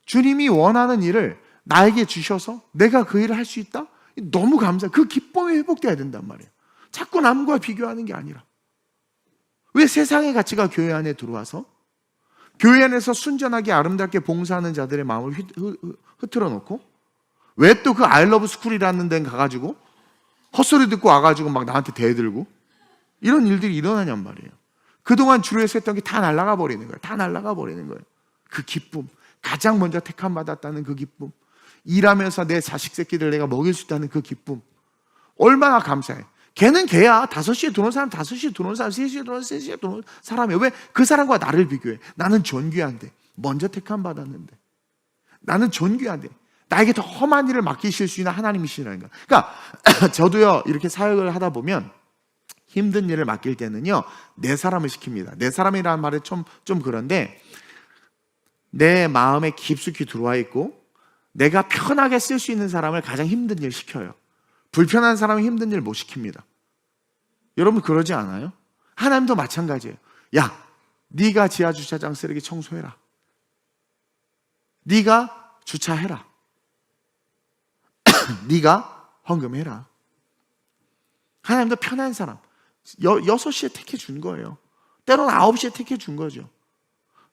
주님이 원하는 일을 나에게 주셔서 내가 그 일을 할 수 있다? 너무 감사해. 그 기쁨이 회복돼야 된단 말이에요. 자꾸 남과 비교하는 게 아니라. 왜 세상의 가치가 교회 안에 들어와서 교회 안에서 순전하게 아름답게 봉사하는 자들의 마음을 흐트러 놓고, 왜 또 그 아이러브 스쿨이라는 데는 가가지고 헛소리 듣고 와가지고 막 나한테 대들고 이런 일들이 일어나냔 말이에요. 그동안 주로에서 했던 게 다 날아가 버리는 거예요. 다 날아가 버리는 거예요. 그 기쁨, 가장 먼저 택함 받았다는 그 기쁨, 일하면서 내 자식 새끼들 내가 먹일 수 있다는 그 기쁨, 얼마나 감사해. 걔는 걔야. 5시에 들어온 사람 5시에 들어온 사람, 3시에 들어온 3시에 들어온 사람이야. 왜? 그 사람과 나를 비교해. 나는 존귀한데 먼저 택함 받았는데 나는 존귀한데 나에게 더 험한 일을 맡기실 수 있는 하나님이시라는 거예요. 그러니까 저도요 이렇게 사역을 하다 보면 힘든 일을 맡길 때는요 내 사람을 시킵니다. 내 사람이라는 말이 좀 그런데 내 마음에 깊숙이 들어와 있고 내가 편하게 쓸 수 있는 사람을 가장 힘든 일 시켜요. 불편한 사람은 힘든 일 못 시킵니다. 여러분 그러지 않아요? 하나님도 마찬가지예요. 야, 네가 지하 주차장 쓰레기 청소해라. 네가 주차해라. 네가 헌금해라. 하나님도 편한 사람 6시에 택해 준 거예요. 때로는 9시에 택해 준 거죠.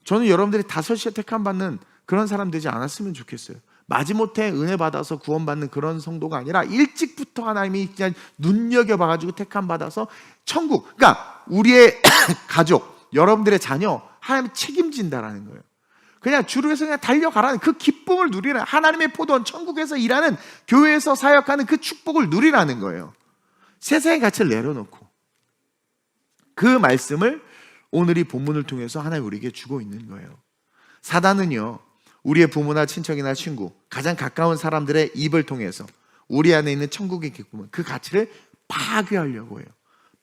저는 여러분들이 5시에 택함 받는 그런 사람 되지 않았으면 좋겠어요. 마지못해 은혜 받아서 구원받는 그런 성도가 아니라 일찍부터 하나님이 그냥 눈여겨봐가지고 택함 받아서 천국, 그러니까 우리의 가족, 여러분들의 자녀 하나님이 책임진다라는 거예요. 그냥 주를 위해서 그냥 달려가라는 그 기쁨을 누리라. 하나님의 포도원 천국에서 일하는, 교회에서 사역하는 그 축복을 누리라는 거예요. 세상의 가치를 내려놓고. 그 말씀을 오늘 이 본문을 통해서 하나님 우리에게 주고 있는 거예요. 사단은요 우리의 부모나 친척이나 친구, 가장 가까운 사람들의 입을 통해서 우리 안에 있는 천국의 기쁨을, 그 가치를 파괴하려고 해요.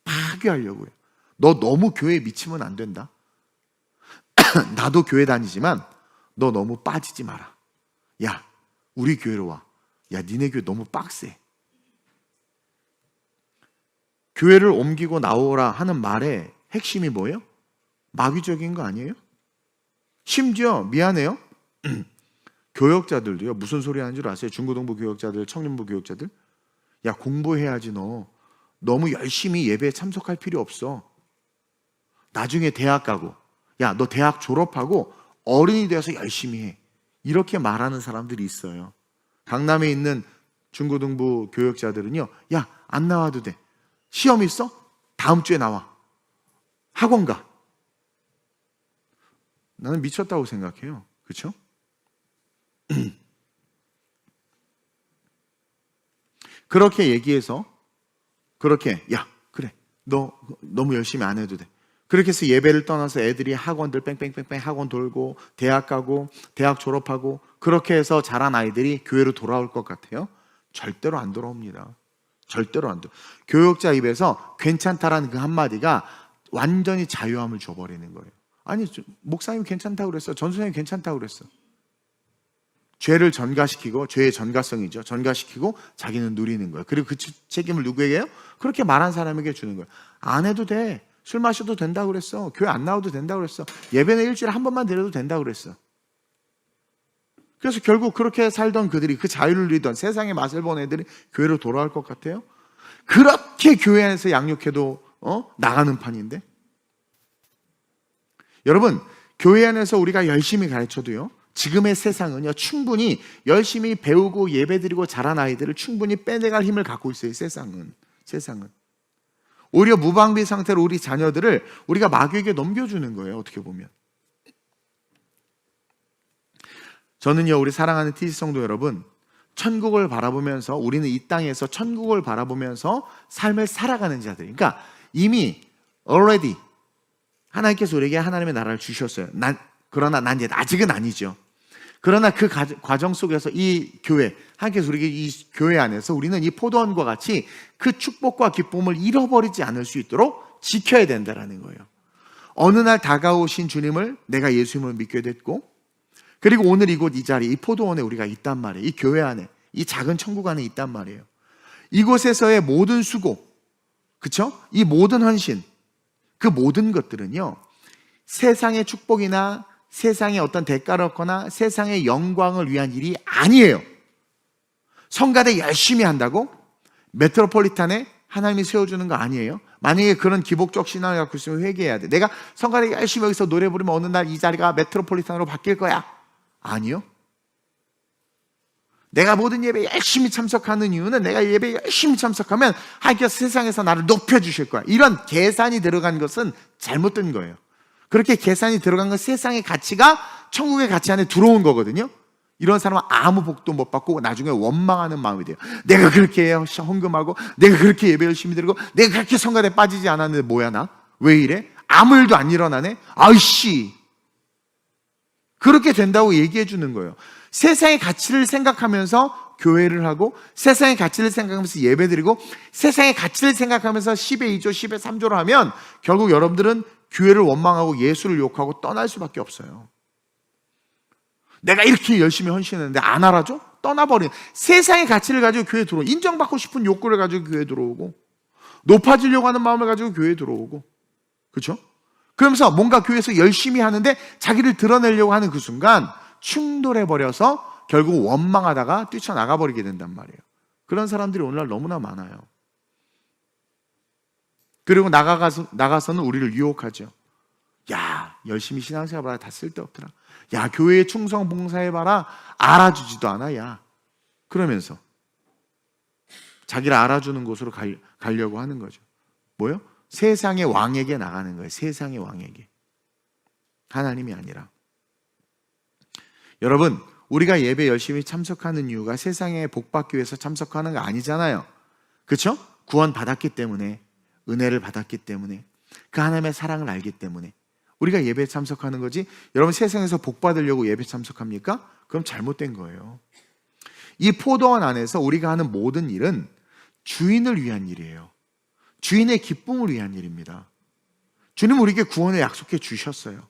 파괴하려고 해요. 너 너무 교회에 미치면 안 된다. 나도 교회 다니지만 너 너무 빠지지 마라. 야, 우리 교회로 와. 야, 니네 교회 너무 빡세. 교회를 옮기고 나오라 하는 말의 핵심이 뭐예요? 마귀적인 거 아니에요? 심지어 미안해요. 교역자들도요 무슨 소리 하는 줄 아세요? 중고등부 교역자들, 청년부 교역자들, 야 공부해야지. 너 너무 열심히 예배에 참석할 필요 없어. 나중에 대학 가고, 야 너 대학 졸업하고 어른이 되어서 열심히 해. 이렇게 말하는 사람들이 있어요. 강남에 있는 중고등부 교역자들은요, 야 안 나와도 돼. 시험 있어? 다음 주에 나와. 학원 가. 나는 미쳤다고 생각해요. 그렇죠? 그렇게 얘기해서 그렇게, 야 그래 너 너무 열심히 안 해도 돼. 그렇게 해서 예배를 떠나서 애들이 학원들 뺑뺑뺑뺑 학원 돌고 대학 가고 대학 졸업하고 그렇게 해서 자란 아이들이 교회로 돌아올 것 같아요? 절대로 안 돌아옵니다. 절대로 안 돌아. 교역자 입에서 괜찮다라는 그 한마디가 완전히 자유함을 줘버리는 거예요. 아니 목사님 괜찮다고 그랬어. 전수사님 괜찮다고 그랬어. 죄를 전가시키고, 죄의 전가성이죠. 전가시키고 자기는 누리는 거예요. 그리고 그 책임을 누구에게요? 그렇게 말한 사람에게 주는 거예요. 안 해도 돼. 술 마셔도 된다고 그랬어. 교회 안 나와도 된다고 그랬어. 예배는 일주일에 한 번만 드려도 된다고 그랬어. 그래서 결국 그렇게 살던 그들이, 그 자유를 누리던 세상의 맛을 본 애들이 교회로 돌아올 것 같아요? 그렇게 교회 안에서 양육해도 나가는 판인데. 여러분, 교회 안에서 우리가 열심히 가르쳐도요, 지금의 세상은요 충분히 열심히 배우고 예배드리고 자란 아이들을 충분히 빼내갈 힘을 갖고 있어요. 세상은 오히려 무방비 상태로 우리 자녀들을 우리가 마귀에게 넘겨주는 거예요. 어떻게 보면. 저는요 우리 사랑하는 TC 성도 여러분, 천국을 바라보면서, 우리는 이 땅에서 천국을 바라보면서 삶을 살아가는 자들, 그러니까 이미 already 하나님께서 우리에게 하나님의 나라를 주셨어요. 그러나 난 이제 아직은 아니죠. 그러나 그 과정 속에서 이 교회, 하나님께서 우리에게 이 교회 안에서 우리는 이 포도원과 같이 그 축복과 기쁨을 잃어버리지 않을 수 있도록 지켜야 된다는 거예요. 어느 날 다가오신 주님을 내가 예수님을 믿게 됐고, 그리고 오늘 이곳 이 자리, 이 포도원에 우리가 있단 말이에요. 이 교회 안에, 이 작은 천국 안에 있단 말이에요. 이곳에서의 모든 수고, 그쵸? 이 모든 헌신, 그 모든 것들은요 세상의 축복이나 세상의 어떤 대가를 얻거나 세상의 영광을 위한 일이 아니에요. 성가대 열심히 한다고 메트로폴리탄에 하나님이 세워주는 거 아니에요. 만약에 그런 기복적 신앙을 갖고 있으면 회개해야 돼. 내가 성가대 열심히 여기서 노래 부르면 어느 날 이 자리가 메트로폴리탄으로 바뀔 거야. 아니요. 내가 모든 예배에 열심히 참석하는 이유는 내가 예배에 열심히 참석하면 하나님께서 세상에서 나를 높여주실 거야. 이런 계산이 들어간 것은 잘못된 거예요. 그렇게 계산이 들어간 건 세상의 가치가 천국의 가치 안에 들어온 거거든요. 이런 사람은 아무 복도 못 받고 나중에 원망하는 마음이 돼요. 내가 그렇게 헌금하고 내가 그렇게 예배 열심히 드리고 내가 그렇게 성가대에 빠지지 않았는데 뭐야 나? 왜 이래? 아무 일도 안 일어나네? 아이씨, 그렇게 된다고 얘기해 주는 거예요. 세상의 가치를 생각하면서 교회를 하고, 세상의 가치를 생각하면서 예배드리고, 세상의 가치를 생각하면서 10의 2조, 10의 3조를 하면 결국 여러분들은 교회를 원망하고 예수를 욕하고 떠날 수밖에 없어요. 내가 이렇게 열심히 헌신했는데 안 알아줘? 떠나버린. 세상의 가치를 가지고 교회에 들어오고, 인정받고 싶은 욕구를 가지고 교회에 들어오고, 높아지려고 하는 마음을 가지고 교회에 들어오고, 그렇죠? 그러면서 뭔가 교회에서 열심히 하는데 자기를 드러내려고 하는 그 순간 충돌해버려서 결국 원망하다가 뛰쳐나가 버리게 된단 말이에요. 그런 사람들이 오늘날 너무나 많아요. 그리고 나가서는 우리를 유혹하죠. 야, 열심히 신앙생활 해봐라. 다 쓸데없더라. 야, 교회에 충성 봉사해봐라. 알아주지도 않아. 야, 그러면서 자기를 알아주는 곳으로 가려고 하는 거죠. 뭐요? 세상의 왕에게 나가는 거예요. 세상의 왕에게. 하나님이 아니라. 여러분, 우리가 예배 열심히 참석하는 이유가 세상에 복받기 위해서 참석하는 거 아니잖아요. 그렇죠? 구원 받았기 때문에, 은혜를 받았기 때문에, 그 하나님의 사랑을 알기 때문에 우리가 예배에 참석하는 거지. 여러분, 세상에서 복 받으려고 예배 참석합니까? 그럼 잘못된 거예요. 이 포도원 안에서 우리가 하는 모든 일은 주인을 위한 일이에요. 주인의 기쁨을 위한 일입니다. 주님 우리에게 구원을 약속해 주셨어요.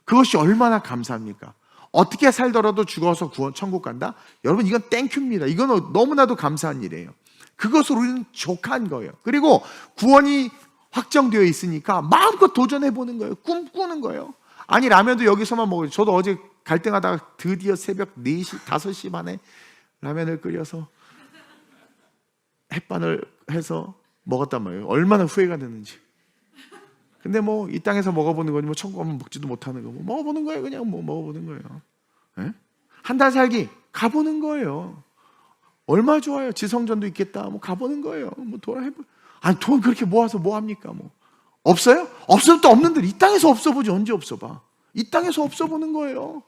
그것이 얼마나 감사합니까? 어떻게 살더라도 죽어서 천국 간다? 여러분, 이건 땡큐입니다. 이건 너무나도 감사한 일이에요. 그것을 우리는 족한 거예요. 그리고 구원이 확정되어 있으니까 마음껏 도전해보는 거예요. 꿈꾸는 거예요. 아니, 라면도 여기서만 먹어요. 저도 어제 갈등하다가 드디어 새벽 4시, 5시 반에 라면을 끓여서 햇반을 해서 먹었단 말이에요. 얼마나 후회가 됐는지. 근데 뭐 이 땅에서 먹어보는 거니, 뭐 천국 가면 먹지도 못하는 거, 뭐 먹어보는 거예요. 그냥 뭐 먹어보는 거예요. 네? 한 달 살기 가보는 거예요. 얼마 좋아요. 지성전도 있겠다. 뭐 가보는 거예요. 뭐 아니, 돈 그렇게 모아서 뭐 합니까? 뭐 없어요? 없으면 또 없는데 이 땅에서 없어보지 언제 없어봐? 이 땅에서 없어보는 거예요.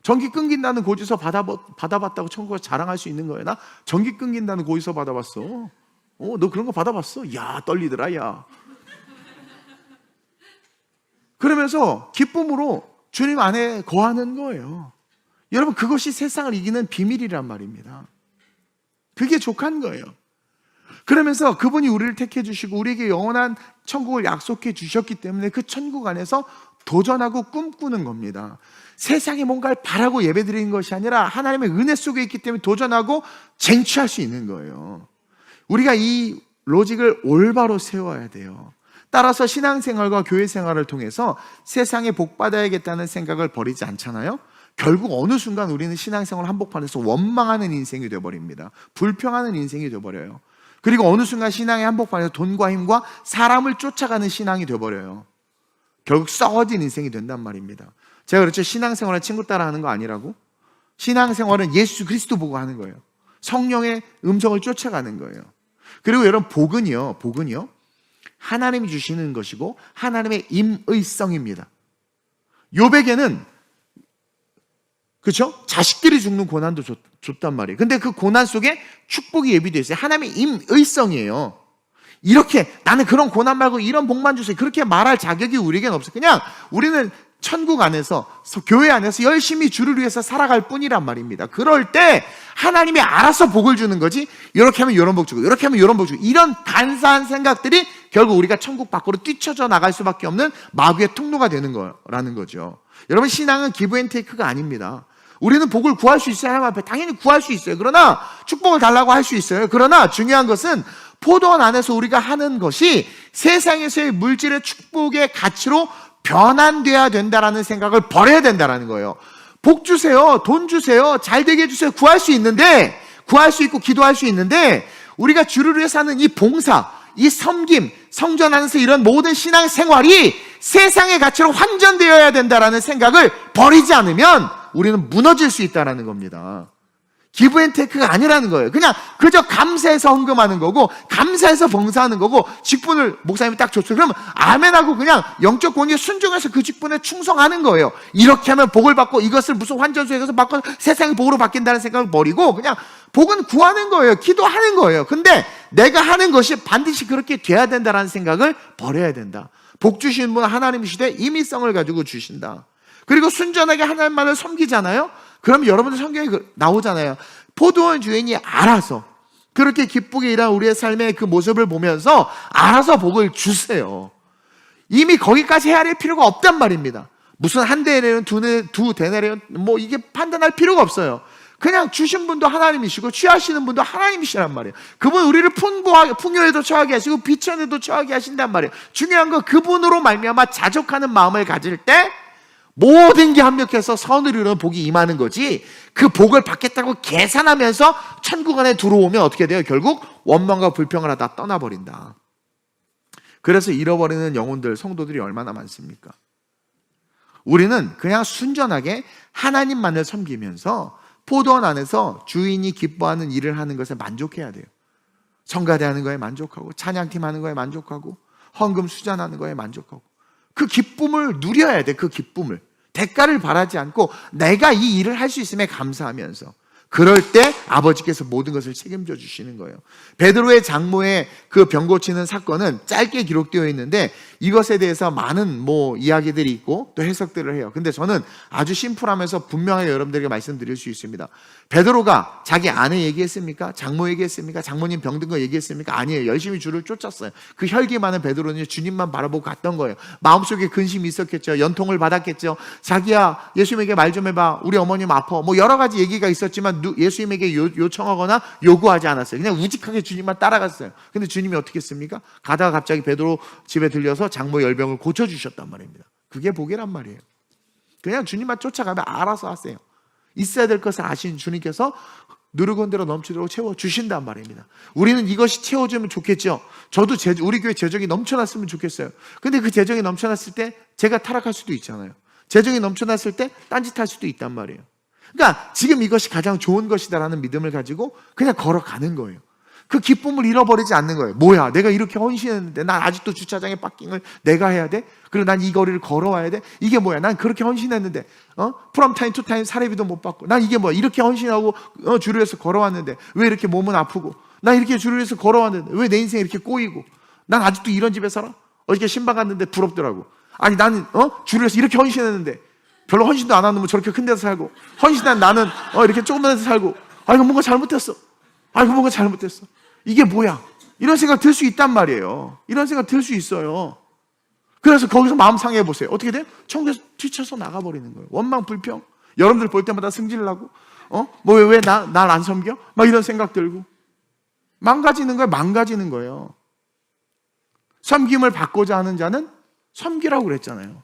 전기 끊긴다는 고지서 받아봤다고 천국에서 자랑할 수 있는 거예요. 나 전기 끊긴다는 고지서 받아봤어. 너 그런 거 받아봤어? 야, 떨리더라, 야. 그러면서 기쁨으로 주님 안에 거하는 거예요. 여러분, 그것이 세상을 이기는 비밀이란 말입니다. 그게 족한 거예요. 그러면서 그분이 우리를 택해 주시고 우리에게 영원한 천국을 약속해 주셨기 때문에 그 천국 안에서 도전하고 꿈꾸는 겁니다. 세상에 뭔가를 바라고 예배드리는 것이 아니라 하나님의 은혜 속에 있기 때문에 도전하고 쟁취할 수 있는 거예요. 우리가 이 로직을 올바로 세워야 돼요. 따라서 신앙생활과 교회생활을 통해서 세상에 복받아야겠다는 생각을 버리지 않잖아요. 결국 어느 순간 우리는 신앙생활 한복판에서 원망하는 인생이 되어버립니다. 불평하는 인생이 되어버려요. 그리고 어느 순간 신앙의 한복판에서 돈과 힘과 사람을 쫓아가는 신앙이 되어버려요. 결국 썩어진 인생이 된단 말입니다. 제가 그렇죠. 신앙생활은 친구 따라 하는 거 아니라고? 신앙생활은 예수 그리스도 보고 하는 거예요. 성령의 음성을 쫓아가는 거예요. 그리고 여러분, 복은요 하나님이 주시는 것이고 하나님의 임의성입니다. 욥에게는 그렇죠? 자식들이 죽는 고난도 줬단 말이에요. 근데 그 고난 속에 축복이 예비되어 있어요. 하나님의 임의성이에요. 이렇게 나는 그런 고난 말고 이런 복만 주세요. 그렇게 말할 자격이 우리에게는 없어요. 그냥 우리는 천국 안에서, 교회 안에서 열심히 주를 위해서 살아갈 뿐이란 말입니다. 그럴 때 하나님이 알아서 복을 주는 거지, 이렇게 하면 이런 복 주고 이렇게 하면 이런 복 주고, 이런 간사한 생각들이 결국 우리가 천국 밖으로 뛰쳐져 나갈 수밖에 없는 마귀의 통로가 되는 거라는 거죠. 여러분, 신앙은 기브앤테이크가 아닙니다. 우리는 복을 구할 수 있어요. 하나님 앞에 당연히 구할 수 있어요. 그러나 축복을 달라고 할 수 있어요. 그러나 중요한 것은 포도원 안에서 우리가 하는 것이 세상에서의 물질의 축복의 가치로 변환돼야 된다라는 생각을 버려야 된다라는 거예요. 복 주세요. 돈 주세요. 잘 되게 해주세요. 구할 수 있는데, 구할 수 있고 기도할 수 있는데, 우리가 주를 위해서 하는 이 봉사, 이 섬김, 성전 안에서 이런 모든 신앙 생활이 세상의 가치로 환전되어야 된다라는 생각을 버리지 않으면 우리는 무너질 수 있다는 겁니다. 기브앤테이크가 아니라는 거예요. 그냥 그저 감사해서 헌금하는 거고, 감사해서 봉사하는 거고, 직분을 목사님이 딱 줬어요. 그러면 아멘하고 그냥 영적 권위에 순종해서 그 직분에 충성하는 거예요. 이렇게 하면 복을 받고 이것을 무슨 환전소에 가서 받고 세상의 복으로 바뀐다는 생각을 버리고 그냥 복은 구하는 거예요. 기도하는 거예요. 근데 내가 하는 것이 반드시 그렇게 돼야 된다는 생각을 버려야 된다. 복 주시는 분은 하나님이시되 임의성을 가지고 주신다. 그리고 순전하게 하나님만을 섬기잖아요. 그럼 여러분들 성경에 나오잖아요. 포도원 주인이 알아서 그렇게 기쁘게 일한 우리의 삶의 그 모습을 보면서 알아서 복을 주세요. 이미 거기까지 헤아릴 필요가 없단 말입니다. 무슨 한 데나리온, 두 데나리온 뭐 이게 판단할 필요가 없어요. 그냥 주신 분도 하나님이시고 취하시는 분도 하나님이시란 말이에요. 그분 우리를 풍요에도 처하게 하시고 비천에도 처하게 하신단 말이에요. 중요한 건 그분으로 말미암아 자족하는 마음을 가질 때 모든 게 합력해서 선을 이루는 복이 임하는 거지, 그 복을 받겠다고 계산하면서 천국 안에 들어오면 어떻게 돼요? 결국 원망과 불평을 하다 떠나버린다. 그래서 잃어버리는 영혼들, 성도들이 얼마나 많습니까? 우리는 그냥 순전하게 하나님만을 섬기면서 포도원 안에서 주인이 기뻐하는 일을 하는 것에 만족해야 돼요. 성가대 하는 거에 만족하고, 찬양팀 하는 거에 만족하고, 헌금 수잔하는 거에 만족하고, 그 기쁨을 누려야 돼. 그 기쁨을, 대가를 바라지 않고 내가 이 일을 할 수 있음에 감사하면서, 그럴 때 아버지께서 모든 것을 책임져 주시는 거예요. 베드로의 장모의 그 병 고치는 사건은 짧게 기록되어 있는데 이것에 대해서 많은 이야기들이 있고 또 해석들을 해요. 근데 저는 아주 심플하면서 분명하게 여러분들에게 말씀드릴 수 있습니다. 베드로가 자기 아내 얘기했습니까? 장모 얘기했습니까? 장모님 병든 거 얘기했습니까? 아니에요. 열심히 주를 쫓았어요. 그 혈기 많은 베드로는 주님만 바라보고 갔던 거예요. 마음속에 근심이 있었겠죠. 연통을 받았겠죠. 자기야, 예수님에게 말 좀 해봐. 우리 어머님 아파. 여러 가지 얘기가 있었지만 예수님에게 요청하거나 요구하지 않았어요. 그냥 우직하게 주님만 따라갔어요. 근데 주님이 어떻게 했습니까? 가다가 갑자기 베드로 집에 들려서 장모 열병을 고쳐주셨단 말입니다. 그게 복이란 말이에요. 그냥 주님만 쫓아가면 알아서 하세요. 있어야 될 것을 아신 주님께서 누르건 대로 넘치도록 채워주신단 말입니다. 우리는 이것이 채워주면 좋겠죠. 저도 우리 교회 재정이 넘쳐났으면 좋겠어요. 근데 그 재정이 넘쳐났을 때 제가 타락할 수도 있잖아요. 재정이 넘쳐났을 때 딴짓할 수도 있단 말이에요. 그러니까 지금 이것이 가장 좋은 것이다라는 믿음을 가지고 그냥 걸어가는 거예요. 그 기쁨을 잃어버리지 않는 거예요. 뭐야, 내가 이렇게 헌신했는데 난 아직도 주차장에 파킹을 내가 해야 돼? 그리고 난 이 거리를 걸어와야 돼? 이게 뭐야, 난 그렇게 헌신했는데 프롬 타임 투 타임 사례비도 못 받고, 난 이게 뭐야, 이렇게 헌신하고 주를 위해서 걸어왔는데 왜 이렇게 몸은 아프고, 난 이렇게 주를 위해서 걸어왔는데 왜 내 인생이 이렇게 꼬이고, 난 아직도 이런 집에 살아? 어저께 신방 갔는데 부럽더라고. 아니 나는 주를 위해서 이렇게 헌신했는데 별로 헌신도 안 하는 뭐 저렇게 큰 데서 살고, 헌신한 나는 이렇게 조그만 데서 살고, 이거 뭔가 잘못했어. 이거 뭔가 잘못했어. 이게 뭐야? 이런 생각 들 수 있단 말이에요. 이런 생각 들 수 있어요. 그래서 거기서 마음 상해 보세요. 어떻게 돼요? 천국에서 뒤쳐서 나가버리는 거예요. 원망, 불평. 여러분들 볼 때마다 승질나고, 왜 날 안 섬겨? 막 이런 생각 들고. 망가지는 거예요. 망가지는 거예요. 섬김을 받고자 하는 자는 섬기라고 그랬잖아요.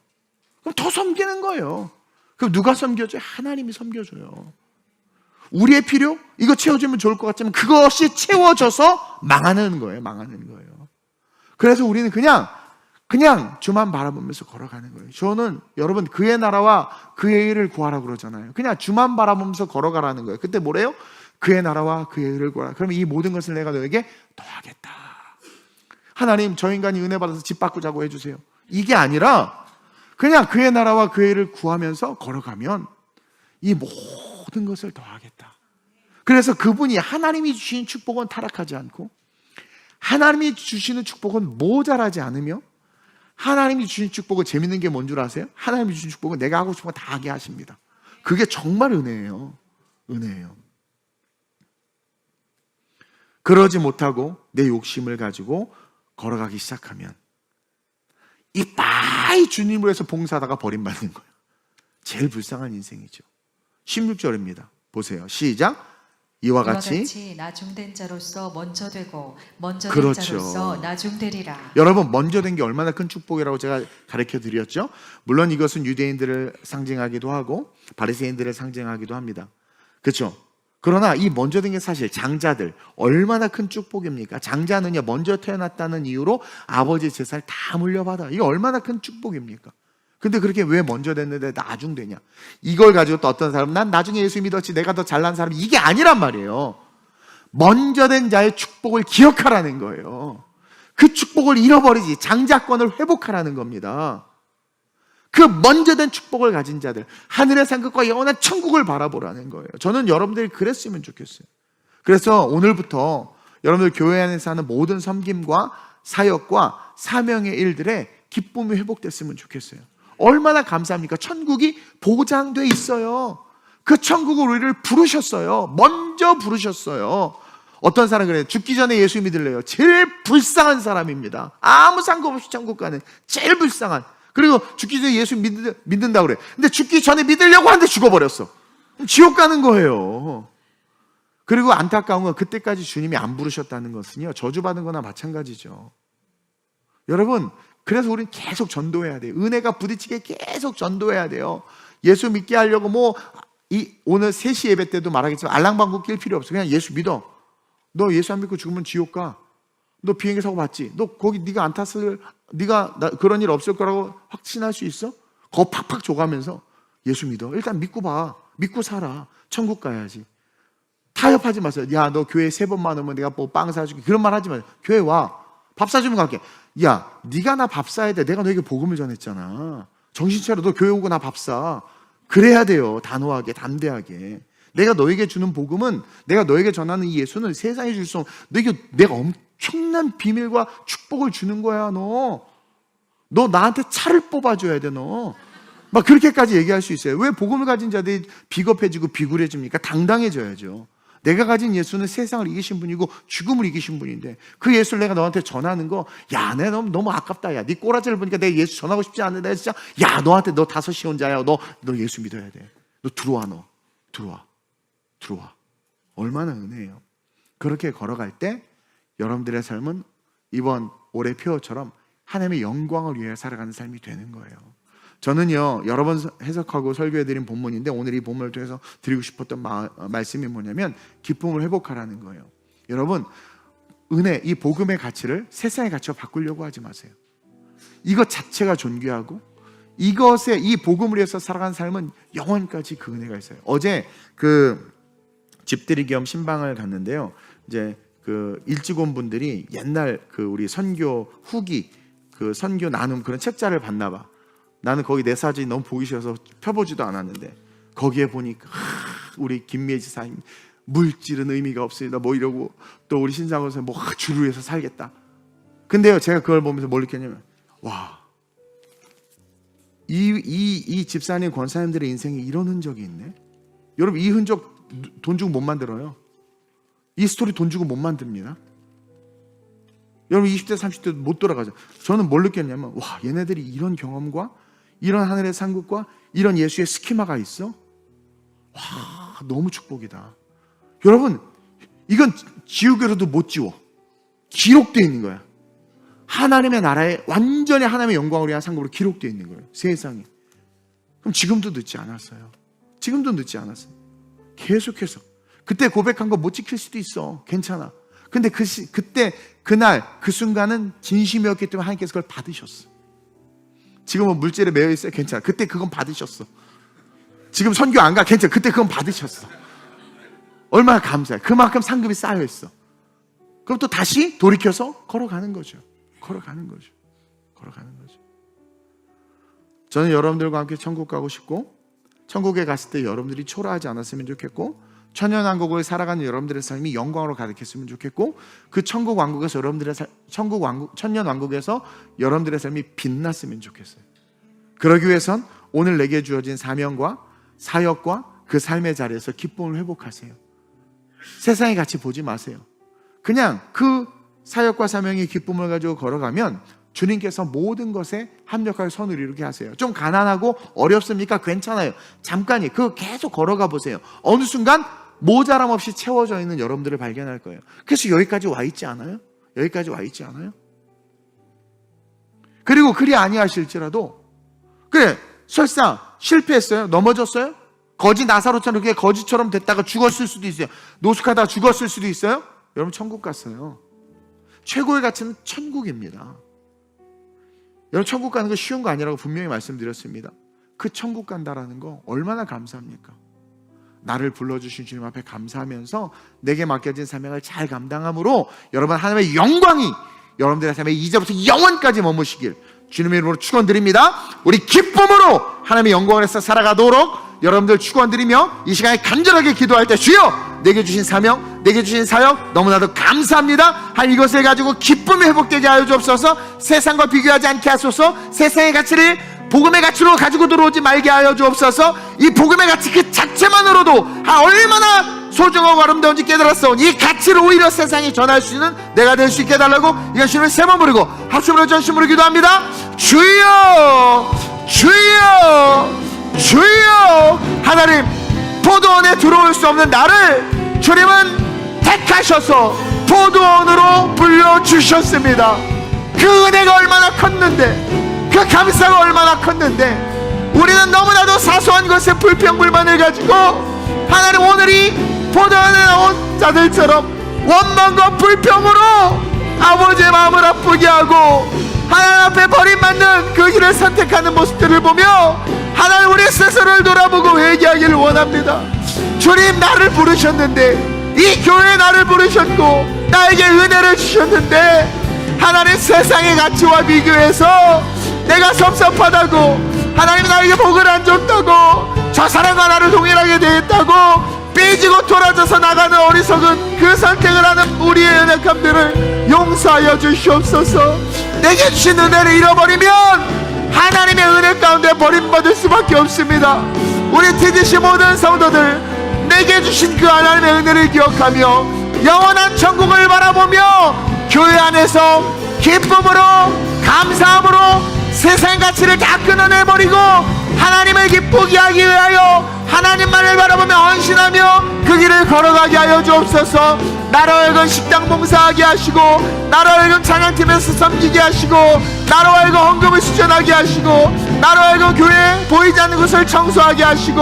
그럼 더 섬기는 거예요. 그럼 누가 섬겨줘요? 하나님이 섬겨줘요. 우리의 필요? 이거 채워주면 좋을 것 같지만 그것이 채워져서 망하는 거예요. 망하는 거예요. 그래서 우리는 그냥 주만 바라보면서 걸어가는 거예요. 저는 여러분 그의 나라와 그의 의를 구하라고 그러잖아요. 그냥 주만 바라보면서 걸어가라는 거예요. 그때 뭐래요? 그의 나라와 그의 의를 구하라. 그러면 이 모든 것을 내가 너에게 더하겠다. 하나님, 저 인간이 은혜 받아서 집 바꾸자고 해주세요. 이게 아니라 그냥 그의 나라와 그의 의를 구하면서 걸어가면 이 모든 것을 더하겠다. 그래서 그분이, 하나님이 주신 축복은 타락하지 않고, 하나님이 주시는 축복은 모자라지 않으며, 하나님이 주신 축복은, 재밌는 게 뭔 줄 아세요? 하나님이 주신 축복은 내가 하고 싶은 거 다 하게 하십니다. 그게 정말 은혜예요. 은혜예요. 그러지 못하고 내 욕심을 가지고 걸어가기 시작하면 이빠이 주님을 위해서 봉사하다가 버림받는 거예요. 제일 불쌍한 인생이죠. 16절입니다. 보세요. 시작. 이와 같이 나중된 자로서 먼저 되고 먼저 된 그렇죠. 자로서 나중되리라. 여러분, 먼저 된 게 얼마나 큰 축복이라고 제가 가르쳐 드렸죠. 물론 이것은 유대인들을 상징하기도 하고 바리새인들을 상징하기도 합니다. 그렇죠. 그러나 이 먼저 된 게 사실 장자들 얼마나 큰 축복입니까? 장자는요, 먼저 태어났다는 이유로 아버지 제사를 다 물려받아. 이게 얼마나 큰 축복입니까? 근데 그렇게 왜 먼저 됐는데 나중되냐? 이걸 가지고 또 어떤 사람은 난 나중에 예수 믿었지, 내가 더 잘난 사람, 이게 아니란 말이에요. 먼저 된 자의 축복을 기억하라는 거예요. 그 축복을 잃어버리지, 장자권을 회복하라는 겁니다. 그 먼저 된 축복을 가진 자들, 하늘의 상급과 영원한 천국을 바라보라는 거예요. 저는 여러분들이 그랬으면 좋겠어요. 그래서 오늘부터 여러분들 교회 안에서 하는 모든 섬김과 사역과 사명의 일들에 기쁨이 회복됐으면 좋겠어요. 얼마나 감사합니까? 천국이 보장돼 있어요. 그 천국을 우리를 부르셨어요. 먼저 부르셨어요. 어떤 사람 그래요. 죽기 전에 예수 믿을래요. 제일 불쌍한 사람입니다. 아무 상관없이 천국 가는 제일 불쌍한. 그리고 죽기 전에 예수 믿는다고 그래. 근데 죽기 전에 믿으려고 하는데 죽어버렸어. 지옥 가는 거예요. 그리고 안타까운 건 그때까지 주님이 안 부르셨다는 것은요, 저주받은 거나 마찬가지죠. 여러분, 그래서 우리는 계속 전도해야 돼요. 은혜가 부딪히게 계속 전도해야 돼요. 예수 믿게 하려고 오늘 3시 예배 때도 말하겠지만 알랑방구 낄 필요 없어. 그냥 예수 믿어. 너 예수 안 믿고 죽으면 지옥 가. 너 비행기 사고 봤지? 너 거기 네가 안 탔을, 그런 일 없을 거라고 확신할 수 있어? 거 팍팍 줘가면서 예수 믿어. 일단 믿고 봐. 믿고 살아. 천국 가야지. 타협하지 마세요. 야, 너 교회 3번만 오면 내가 뭐 빵 사줄게. 그런 말 하지 마세요. 교회 와. 밥 사주면 갈게. 야, 네가 나 밥 사야 돼. 내가 너에게 복음을 전했잖아. 정신 차려. 너 교회 오고 나 밥 사. 그래야 돼요. 단호하게, 담대하게. 내가 너에게 주는 복음은, 내가 너에게 전하는 이 예수는 세상에 줄 수 없는, 내가 엄청난 비밀과 축복을 주는 거야. 너 나한테 차를 뽑아줘야 돼. 너 막 그렇게까지 얘기할 수 있어요. 왜 복음을 가진 자들이 비겁해지고 비굴해집니까? 당당해져야죠. 내가 가진 예수는 세상을 이기신 분이고 죽음을 이기신 분인데, 그 예수를 내가 너한테 전하는 거, 야, 내가 너무 아깝다. 야, 네 꼬라지를 보니까 내가 예수 전하고 싶지 않는다. 내가 진짜, 야, 너한테 너 5시 혼자야. 너 예수 믿어야 돼. 너 들어와. 들어와. 얼마나 은혜예요. 그렇게 걸어갈 때 여러분들의 삶은 이번 올해 표어처럼 하나님의 영광을 위해 살아가는 삶이 되는 거예요. 저는요, 여러 번 해석하고 설교해드린 본문인데, 오늘 이 본문을 통해서 드리고 싶었던 말씀이 뭐냐면, 기쁨을 회복하라는 거예요. 여러분, 은혜, 이 복음의 가치를 세상의 가치로 바꾸려고 하지 마세요. 이것 자체가 존귀하고, 이 복음을 위해서 살아가는 삶은 영원까지 그 은혜가 있어요. 어제 집들이 겸 신방을 갔는데요. 이제 일찍온 분들이 옛날 우리 선교 후기, 선교 나눔 그런 책자를 봤나 봐. 나는 거기 내 사진이 너무 보기 싫어서 펴보지도 않았는데, 거기에 보니까 우리 김미애 지사님 물질은 의미가 없습니다 뭐 이러고, 또 우리 신상원사 주를 위해서 살겠다. 근데요, 제가 그걸 보면서 뭘 느꼈냐면, 와, 이 집사님 권사님들의 인생에 이런 흔적이 있네. 여러분, 이 흔적 돈 주고 못 만들어요. 이 스토리 돈 주고 못 만듭니다. 여러분 20대 30대 못 돌아가죠. 저는 뭘 느꼈냐면, 와, 얘네들이 이런 경험과 이런 하늘의 상급과 이런 예수의 스키마가 있어? 와, 너무 축복이다. 여러분, 이건 지우개로도 못 지워. 기록되어 있는 거야. 하나님의 나라에 완전히 하나님의 영광을 위한 상급으로 기록되어 있는 거예요. 세상에. 그럼 지금도 늦지 않았어요. 계속해서. 그때 고백한 거 못 지킬 수도 있어. 괜찮아. 근데 그날 그 순간은 진심이었기 때문에 하나님께서 그걸 받으셨어. 지금은 물질에 매여 있어요. 괜찮아. 그때 그건 받으셨어. 지금 선교 안 가. 괜찮아. 그때 그건 받으셨어. 얼마나 감사해. 그만큼 상급이 쌓여 있어. 그럼 또 다시 돌이켜서 걸어가는 거죠. 저는 여러분들과 함께 천국 가고 싶고, 천국에 갔을 때 여러분들이 초라하지 않았으면 좋겠고, 천년왕국을 살아가는 여러분들의 삶이 영광으로 가득했으면 좋겠고, 그 천년왕국에서 여러분들의 삶이 빛났으면 좋겠어요. 그러기 위해선 오늘 내게 주어진 사명과 사역과 그 삶의 자리에서 기쁨을 회복하세요. 세상의 가치 보지 마세요. 그냥 그 사역과 사명의 기쁨을 가지고 걸어가면 주님께서 모든 것에 합력하여 선을 이루게 하세요. 좀 가난하고 어렵습니까? 괜찮아요. 잠깐이 그거 계속 걸어가 보세요. 어느 순간 모자람 없이 채워져 있는 여러분들을 발견할 거예요. 그래서 여기까지 와 있지 않아요? 그리고 그리 아니하실지라도, 그래, 설사 실패했어요? 넘어졌어요? 거지 나사로처럼 그게 거지처럼 됐다가 죽었을 수도 있어요. 노숙하다가 죽었을 수도 있어요. 여러분 천국 갔어요. 최고의 가치는 천국입니다. 여러분 천국 가는 거 쉬운 거 아니라고 분명히 말씀드렸습니다. 그 천국 간다라는 거 얼마나 감사합니까? 나를 불러주신 주님 앞에 감사하면서 내게 맡겨진 사명을 잘 감당함으로 여러분 하나님의 영광이 여러분들의 삶에 이제부터 영원까지 머무시길 주님의 이름으로 축원드립니다. 우리 기쁨으로 하나님의 영광을 해서 살아가도록 여러분들 축원드리며 이 시간에 간절하게 기도할 때, 주여 내게 주신 사명, 내게 주신 사역 너무나도 감사합니다. 한 이것을 가지고 기쁨이 회복되게 하여 주옵소서. 세상과 비교하지 않게 하소서. 세상의 가치를 복음의 가치로 가지고 들어오지 말게 하여 주옵소서. 이 복음의 가치 그 자체만으로도 얼마나 소중하고 아름다운지 깨달았사오니 이 가치를 오히려 세상에 전할 수 있는 내가 될 수 있게 해달라고 이건 주님을 세 번 부르고 합심으로 전심으로 기도합니다. 주여 주여 주여. 하나님, 포도원에 들어올 수 없는 나를 주님은 택하셔서 포도원으로 불러주셨습니다. 그 은혜가 얼마나 컸는데, 그 감사가 얼마나 컸는데, 우리는 너무나도 사소한 것에 불평불만을 가지고 하나님, 오늘이 포도원에 나온 자들처럼 원망과 불평으로 아버지의 마음을 아프게 하고 하나님 앞에 버림받는 그 길을 선택하는 모습들을 보며 하나님, 우리 스스로를 돌아보고 회개하기를 원합니다. 주님, 나를 부르셨는데, 이 교회에 나를 부르셨고 나에게 은혜를 주셨는데 하나님, 세상의 가치와 비교해서 내가 섭섭하다고, 하나님 나에게 복을 안 줬다고, 저 사람과 나를 동일하게 대했다고 삐지고 돌아져서 나가는 어리석은 그 선택을 하는 우리의 연약함들을 용서하여 주시옵소서. 내게 주신 은혜를 잃어버리면 하나님의 은혜 가운데 버림받을 수밖에 없습니다. 우리 TDC 모든 성도들, 내게 주신 그 하나님의 은혜를 기억하며 영원한 천국을 바라보며 교회 안에서 기쁨으로 감사함으로 세상 가치를 다 끊어내버리고 하나님을 기쁘게 하기 위하여 하나님만을 바라보며 헌신하며 그 길을 걸어가게 하여 주옵소서. 나로 하여금 식당 봉사하게 하시고, 나로 하여금 찬양팀에서 섬기게 하시고, 나로 하여금 헌금을 수전하게 하시고, 나로 하여금 교회 보이지 않는 곳을 청소하게 하시고,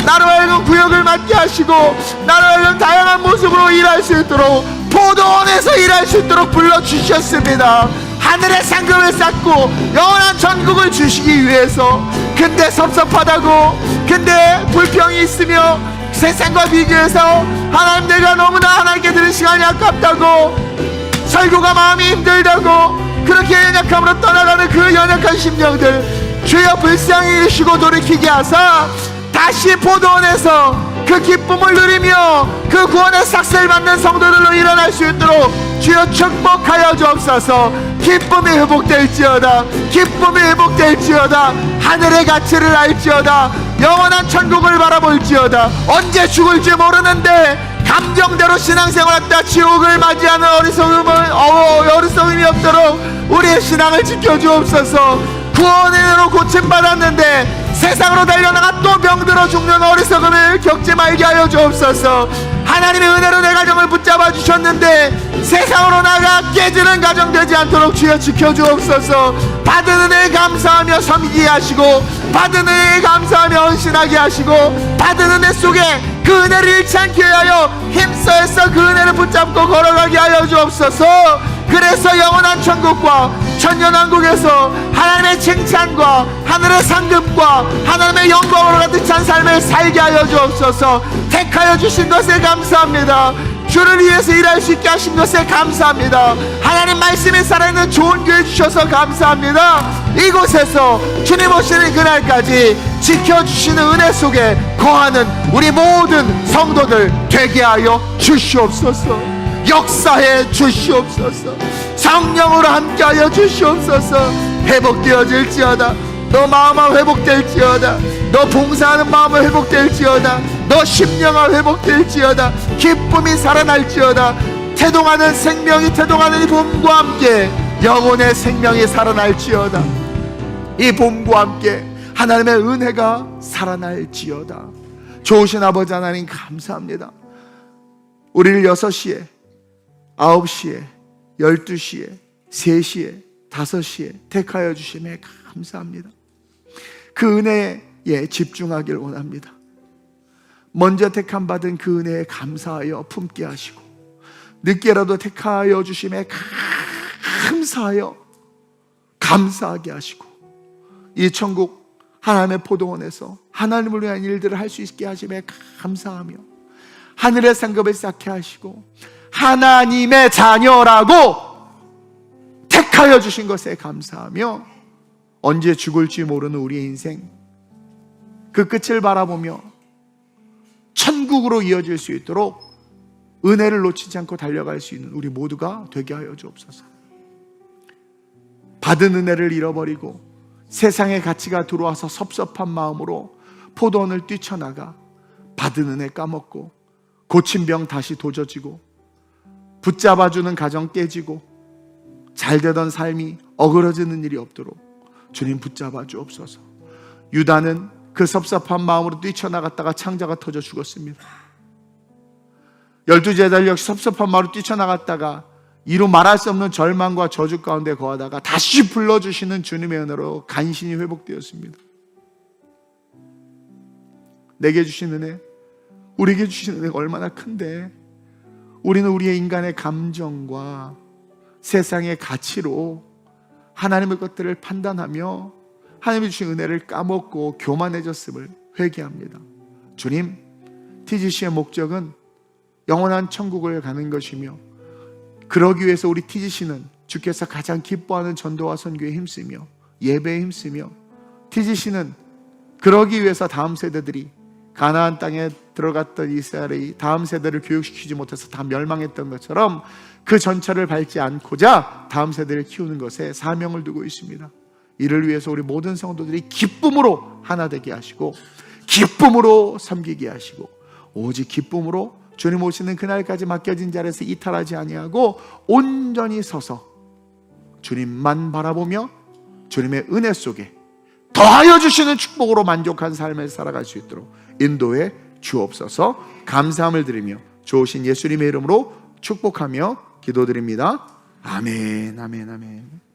나로 하여금 구역을 맡게 하시고, 나로 하여금 다양한 모습으로 일할 수 있도록, 포도원에서 일할 수 있도록 불러주셨습니다. 하늘의 상급을 쌓고 영원한 전국을 주시기 위해서. 근데 섭섭하다고, 근데 불평이 있으며 세상과 비교해서 하나님, 내가 너무나 하나님께 드린 시간이 아깝다고, 설교가 마음이 힘들다고 그렇게 연약함으로 떠나가는 그 연약한 심령들 주여 불쌍히 일으키고 돌이키게 하사 다시 포도원에서 그 기쁨을 누리며 그 구원의 삭슬 받는 성도들로 일어날 수 있도록 주여 축복하여 주옵소서. 기쁨이 회복될지어다, 기쁨이 회복될지어다, 하늘의 가치를 알지어다, 영원한 천국을 바라볼지어다. 언제 죽을지 모르는데 감정대로 신앙생활하다 지옥을 맞이하는 어리석음이 없도록 우리의 신앙을 지켜주옵소서. 구원으로 고침받았는데 세상으로 달려나가 또 병들어 죽는 어리석음을 겪지 말게 하여 주옵소서. 하나님의 은혜로 내 가정을 붙잡아 주셨는데 세상으로 나가 깨지는 가정 되지 않도록 주여 지켜주옵소서. 받은 은혜에 감사하며 섬기게 하시고, 받은 은혜에 감사하며 헌신하게 하시고, 받은 은혜 속에 그 은혜를 잃지 않게 하여 힘써서 그 은혜를 붙잡고 걸어가게 하여 주옵소서. 그래서 영원한 천국과 천년왕국에서 하나님의 칭찬과 하늘의 상급과 하나님의 영광으로 가득 찬 삶을 살게 하여 주옵소서. 택하여 주신 것에 감사합니다. 주를 위해서 일할 수 있게 하신 것에 감사합니다. 하나님 말씀이 살아있는 좋은 교회 주셔서 감사합니다. 이곳에서 주님 오시는 그날까지 지켜주시는 은혜 속에 거하는 우리 모든 성도들 되게 하여 주시옵소서. 역사해 주시옵소서. 성령으로 함께하여 주시옵소서. 회복되어질지어다. 너 마음아 회복될지어다. 너 봉사하는 마음은 회복될지어다. 너 심령아 회복될지어다. 기쁨이 살아날지어다. 태동하는 생명이 태동하는 이 봄과 함께 영혼의 생명이 살아날지어다. 이 봄과 함께 하나님의 은혜가 살아날지어다. 좋으신 아버지 하나님 감사합니다. 우리를 6시에 9시에 12시에 3시에 5시에 택하여 주심에 감사합니다. 그 은혜에 집중하길 원합니다. 먼저 택함 받은 그 은혜에 감사하여 품게 하시고, 늦게라도 택하여 주심에 감사하여 감사하게 하시고, 이 천국 하나님의 포도원에서 하나님을 위한 일들을 할 수 있게 하심에 감사하며, 하늘의 상급을 쌓게 하시고 하나님의 자녀라고 택하여 주신 것에 감사하며, 언제 죽을지 모르는 우리의 인생 그 끝을 바라보며 천국으로 이어질 수 있도록 은혜를 놓치지 않고 달려갈 수 있는 우리 모두가 되게 하여 주옵소서. 받은 은혜를 잃어버리고 세상의 가치가 들어와서 섭섭한 마음으로 포도원을 뛰쳐나가 받은 은혜 까먹고 고친 병 다시 도져지고 붙잡아주는 가정 깨지고 잘되던 삶이 어그러지는 일이 없도록 주님 붙잡아 주옵소서. 유다는 그 섭섭한 마음으로 뛰쳐나갔다가 창자가 터져 죽었습니다. 12제자들 역시 섭섭한 마음으로 뛰쳐나갔다가 이루 말할 수 없는 절망과 저주 가운데 거하다가 다시 불러주시는 주님의 은혜로 간신히 회복되었습니다. 내게 주신 은혜, 우리에게 주신 은혜가 얼마나 큰데 우리는 우리의 인간의 감정과 세상의 가치로 하나님의 것들을 판단하며 하나님이 주신 은혜를 까먹고 교만해졌음을 회개합니다. 주님, TGC의 목적은 영원한 천국을 가는 것이며 그러기 위해서 우리 TGC는 주께서 가장 기뻐하는 전도와 선교에 힘쓰며 예배에 힘쓰며 TGC는 그러기 위해서 다음 세대들이 가나안 땅에 들어갔던 이스라엘이 다음 세대를 교육시키지 못해서 다 멸망했던 것처럼 그 전철을 밟지 않고자 다음 세대를 키우는 것에 사명을 두고 있습니다. 이를 위해서 우리 모든 성도들이 기쁨으로 하나 되게 하시고 기쁨으로 섬기게 하시고 오직 기쁨으로 주님 오시는 그날까지 맡겨진 자리에서 이탈하지 아니하고 온전히 서서 주님만 바라보며 주님의 은혜 속에 더하여 주시는 축복으로 만족한 삶을 살아갈 수 있도록 인도해 주옵소서. 감사함을 드리며 좋으신 예수님의 이름으로 축복하며 기도드립니다. 아멘, 아멘, 아멘.